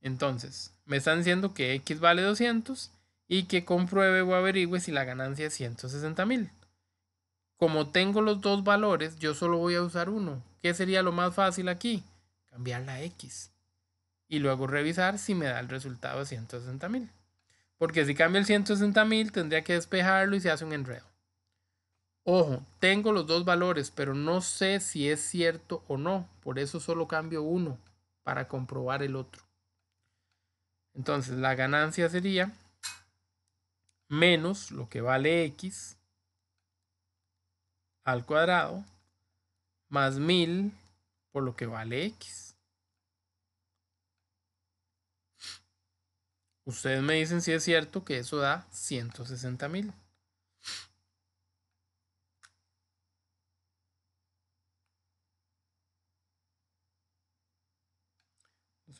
Entonces, me están diciendo que X vale 200 y que compruebe o averigüe si la ganancia es 160,000. Como tengo los dos valores, yo solo voy a usar uno. ¿Qué sería lo más fácil aquí? Cambiar la X. Y luego revisar si me da el resultado de 160,000. Porque si cambio el 160,000, tendría que despejarlo y se hace un enredo. Ojo, tengo los dos valores, pero no sé si es cierto o no. Por eso solo cambio uno para comprobar el otro. Entonces la ganancia sería menos lo que vale X al cuadrado más 1000 por lo que vale X. Ustedes me dicen si es cierto que eso da 160,000.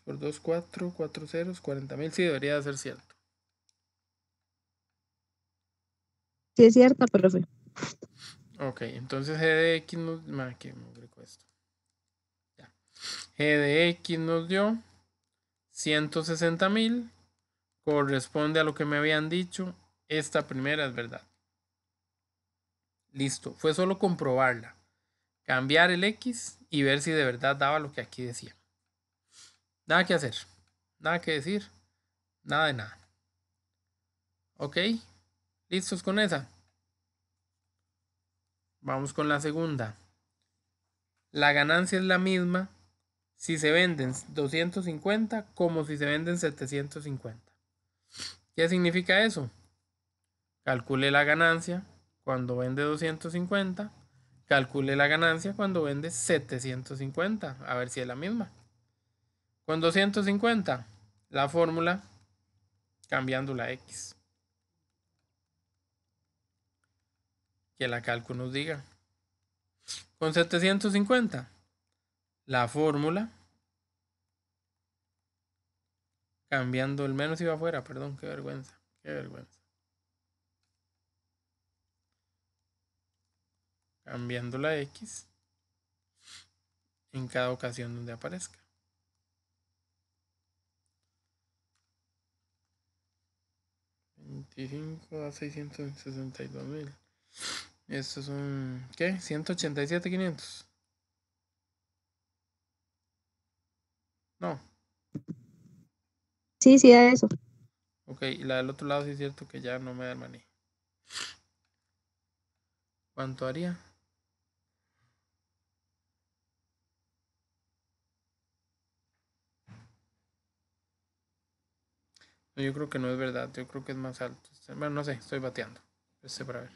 Por 2, 4, 4 ceros, 40,000. Sí, debería de ser cierto. Sí, es cierta, profe. Ok, entonces G de X nos... ¿Qué me cuesta? Ya. G de X nos dio 160,000. Corresponde a lo que me habían dicho. Esta primera es verdad. Listo. Fue solo comprobarla. Cambiar el X y ver si de verdad daba lo que aquí decía. Nada que hacer. Nada que decir. Nada de nada. Ok. ¿Listos con esa? Vamos con la segunda. La ganancia es la misma si se venden 250 como si se venden 750. ¿Qué significa eso? Calcule la ganancia cuando vende 250. Calcule la ganancia cuando vende 750. A ver si es la misma. Con 250, la fórmula cambiando la X. Que la cálculo nos diga. Con 750, la fórmula cambiando el menos iba afuera. Perdón, qué vergüenza. Qué vergüenza. Cambiando la X en cada ocasión donde aparezca. 25 a 662.000. Estos son, ¿qué? 187.500. No. Sí, sí, a eso. Ok, y la del otro lado sí es cierto que ya no me da el maní. ¿Cuánto haría? No, yo creo que no es verdad. Yo creo que es más alto. Bueno, no sé, estoy bateando. Para ver.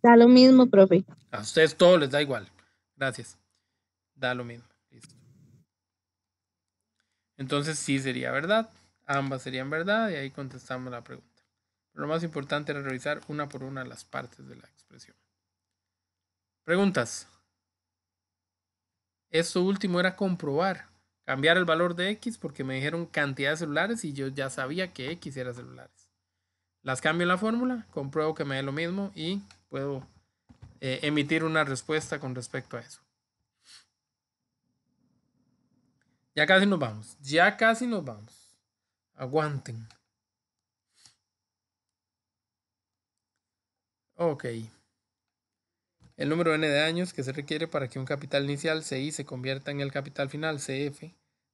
Da lo mismo, profe. A ustedes todo les da igual. Gracias. Da lo mismo. Listo. Entonces sí sería verdad. Ambas serían verdad y ahí contestamos la pregunta. Pero lo más importante era revisar una por una las partes de la expresión. Preguntas. Esto último era comprobar. Cambiar el valor de X porque me dijeron cantidad de celulares y yo ya sabía que X era celulares. Las cambio en la fórmula, compruebo que me dé lo mismo y puedo emitir una respuesta con respecto a eso. Ya casi nos vamos. Ya casi nos vamos. Aguanten. Ok. El número n de años que se requiere para que un capital inicial CI se convierta en el capital final CF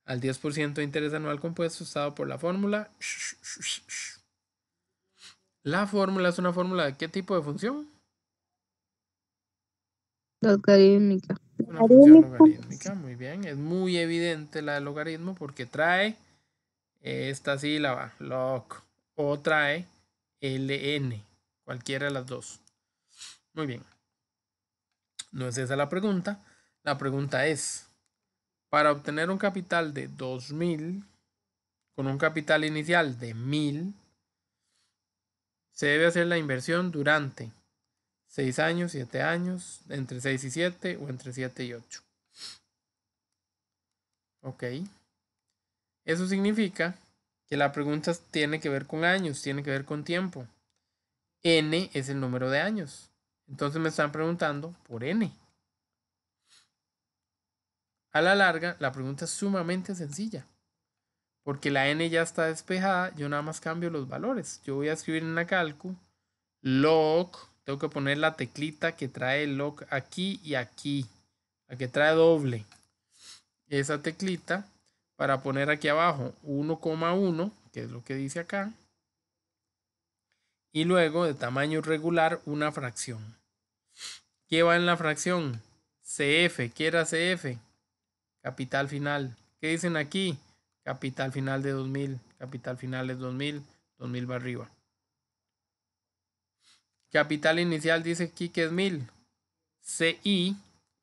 al 10% de interés anual compuesto está dado por la fórmula. La fórmula es una fórmula de qué tipo de función? Logarítmica. Una función logarítmica, muy bien. Es muy evidente la del logaritmo porque trae esta sílaba, log, o trae ln, cualquiera de las dos. Muy bien. No es esa la pregunta. La pregunta es, para obtener un capital de 2.000, con un capital inicial de 1.000, se debe hacer la inversión durante 6 años, 7 años, entre 6 y 7 o entre 7 y 8. Ok. Eso significa que la pregunta tiene que ver con años, tiene que ver con tiempo. N es el número de años. Entonces me están preguntando por N. A la larga, la pregunta es sumamente sencilla. Porque la N ya está despejada, yo nada más cambio los valores. Yo voy a escribir en la calcu log, tengo que poner la teclita que trae el log aquí y aquí, la que trae doble. Esa teclita para poner aquí abajo 1,1, que es lo que dice acá. Y luego de tamaño regular una fracción. ¿Qué va en la fracción? CF, ¿qué era CF? Capital final. ¿Qué dicen aquí? Capital final de 2.000. Capital final es 2.000. 2.000 va arriba. Capital inicial dice aquí que es 1.000. CI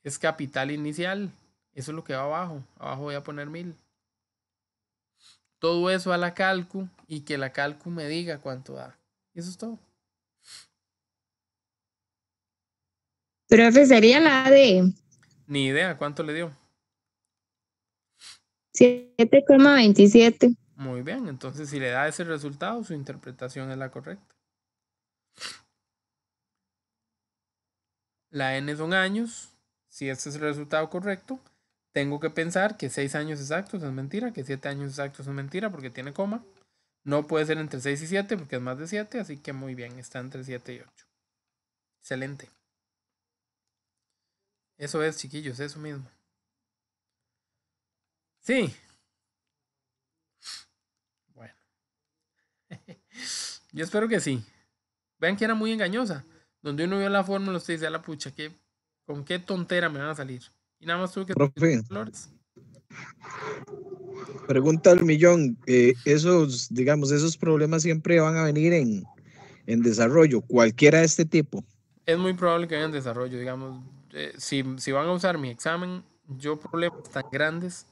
es capital inicial. Eso es lo que va abajo. Abajo voy a poner 1.000. Todo eso a la calcu y que la calcu me diga cuánto da. Eso es todo. Profe, sería la de Ni idea cuánto le dio. 7,27. Muy bien, entonces si le da ese resultado, su interpretación es la correcta. La N son años. Si este es el resultado correcto, tengo que pensar que 6 años exactos es mentira, que 7 años exactos es mentira porque tiene coma. No puede ser entre 6 y 7 porque es más de 7, así que muy bien, está entre 7 y 8. Excelente. Eso es, chiquillos, eso mismo. Sí. Bueno. Yo espero que sí. Vean que era muy engañosa. Donde uno vio la fórmula, usted dice, a la pucha, ¿con qué tontera me van a salir? Y nada más tuve que Profe, valores. pregunta al millón. Esos, digamos, esos problemas siempre van a venir en desarrollo, cualquiera de este tipo. Es muy probable que haya en desarrollo, digamos. Si van a usar mi examen, yo problemas tan grandes,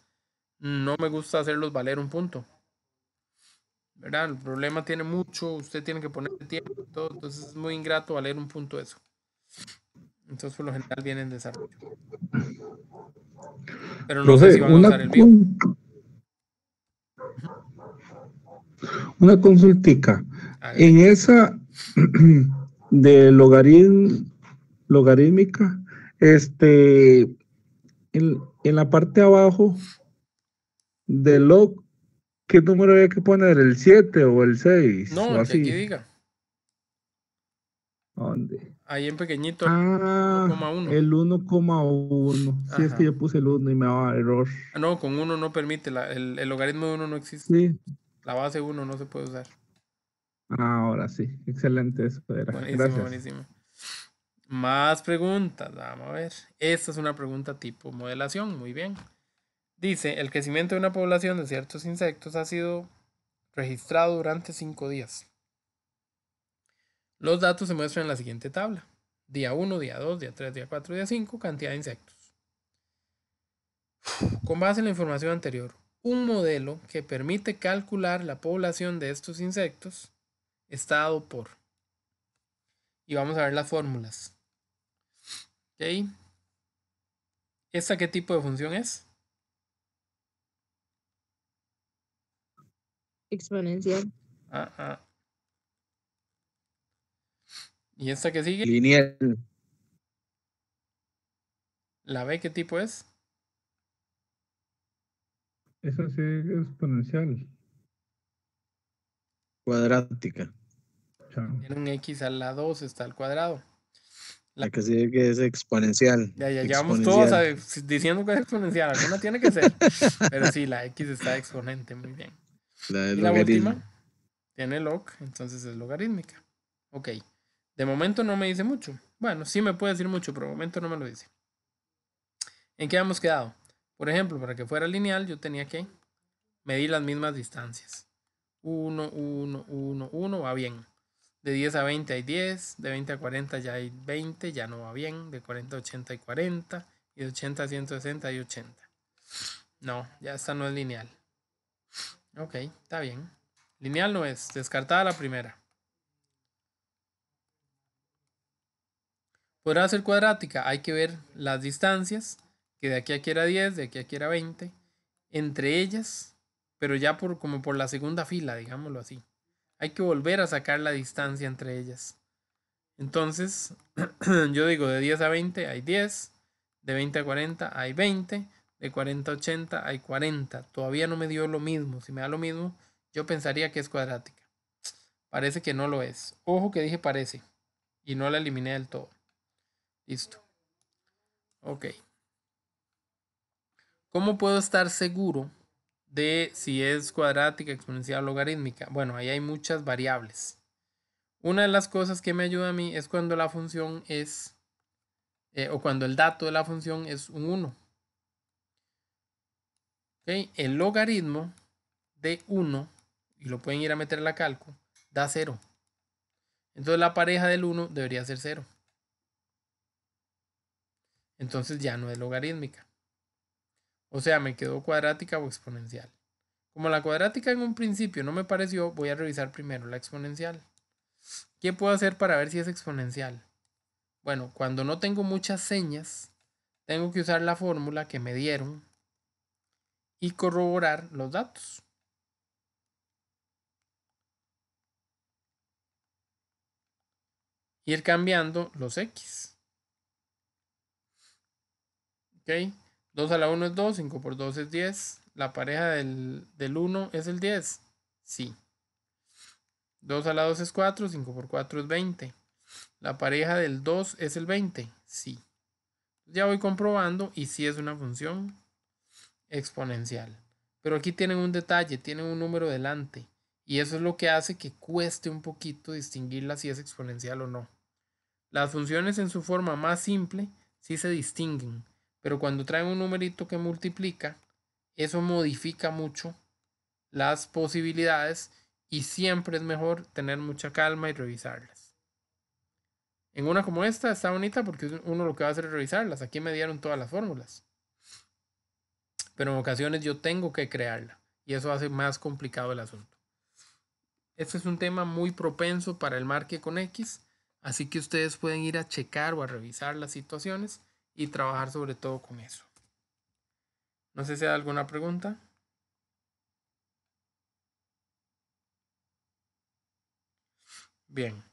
no me gusta hacerlos valer un punto. ¿Verdad? El problema tiene mucho, usted tiene que poner tiempo y todo, entonces es muy ingrato valer un punto eso. Entonces, por lo general, viene en desarrollo. Pero no sé Profe, si van a usar el mío. Una consultica. Hágale. En esa de logarítmica, en la parte de abajo del log, ¿qué número hay que poner? ¿El 7 o el 6? No, O el que aquí así. diga. ¿Dónde? Ahí en pequeñito, Ah, 1,1. el 1,1. Sí, es que Ajá. yo puse el 1 y me daba error. Ah, no, con 1 no permite, el logaritmo de 1 no existe. Sí. La base 1 no se puede usar. Ahora sí. Excelente eso era. Buenísimo, Gracias. buenísimo. Más preguntas, vamos a ver. Esta es una pregunta tipo modelación, muy bien. Dice, el crecimiento de una población de ciertos insectos ha sido registrado durante 5 días. Los datos se muestran en la siguiente tabla. Día 1, día 2, día 3, día 4, día 5, cantidad de insectos. Con base en la información anterior, un modelo que permite calcular la población de estos insectos está dado por. Y vamos a ver las fórmulas. ¿Ok? ¿Esta qué tipo de función es? Exponencial. ¿Y esta que sigue? Lineal. ¿La B qué tipo es? Eso sí es exponencial. Cuadrática. Chao. Tiene un X al lado 2, está al cuadrado. La que sigue que es exponencial. Ya llevamos todos diciendo que es exponencial. Alguna tiene que ser. Pero sí, la X está exponente, muy bien. La Y la última tiene log, entonces es logarítmica. Ok. De momento no me dice mucho. Bueno, sí me puede decir mucho, pero de momento no me lo dice. ¿En qué hemos quedado? Por ejemplo, para que fuera lineal, yo tenía que medir las mismas distancias. 1, 1, 1, 1, va bien. De 10 a 20 hay 10, de 20 a 40 ya hay 20, ya no va bien. De 40 a 80 hay 40, y de 80 a 160 hay 80. No, ya esta no es lineal. Ok, está bien. Lineal no es, descartada la primera. Podrá ser cuadrática, hay que ver las distancias, que de aquí a aquí era 10, de aquí a aquí era 20, entre ellas, pero ya como por la segunda fila, digámoslo así. Hay que volver a sacar la distancia entre ellas. Entonces, yo digo de 10 a 20 hay 10, de 20 a 40 hay 20, de 40 a 80 hay 40. Todavía no me dio lo mismo. Si me da lo mismo, yo pensaría que es cuadrática. Parece que no lo es. Ojo que dije parece y no la eliminé del todo. Listo. Ok. ¿Cómo puedo estar seguro de si es cuadrática, exponencial o logarítmica? Bueno, ahí hay muchas variables. Una de las cosas que me ayuda a mí es cuando la función es, o cuando el dato de la función es un 1. ¿Okay? El logaritmo de 1, y lo pueden ir a meter a la calco, da 0. Entonces la pareja del 1 debería ser 0. Entonces ya no es logarítmica. O sea, me quedó cuadrática o exponencial. Como la cuadrática en un principio no me pareció, voy a revisar primero la exponencial. ¿Qué puedo hacer para ver si es exponencial? Bueno, cuando no tengo muchas señas, tengo que usar la fórmula que me dieron y corroborar los datos. Ir cambiando los X. ¿Ok? 2 a la 1 es 2, 5 por 2 es 10. ¿La pareja del 1 es el 10? Sí. 2 a la 2 es 4, 5 por 4 es 20. ¿La pareja del 2 es el 20? Sí. Ya voy comprobando y sí es una función exponencial. Pero aquí tienen un detalle, tienen un número delante. Y eso es lo que hace que cueste un poquito distinguirla si es exponencial o no. Las funciones en su forma más simple sí se distinguen, pero cuando traen un numerito que multiplica, eso modifica mucho las posibilidades y siempre es mejor tener mucha calma y revisarlas. En una como esta está bonita porque uno lo que va a hacer es revisarlas. Aquí me dieron todas las fórmulas. Pero en ocasiones yo tengo que crearla y eso hace más complicado el asunto. Este es un tema muy propenso para el marque con X, así que ustedes pueden ir a checar o a revisar las situaciones y trabajar sobre todo con eso. No sé si hay alguna pregunta. Bien.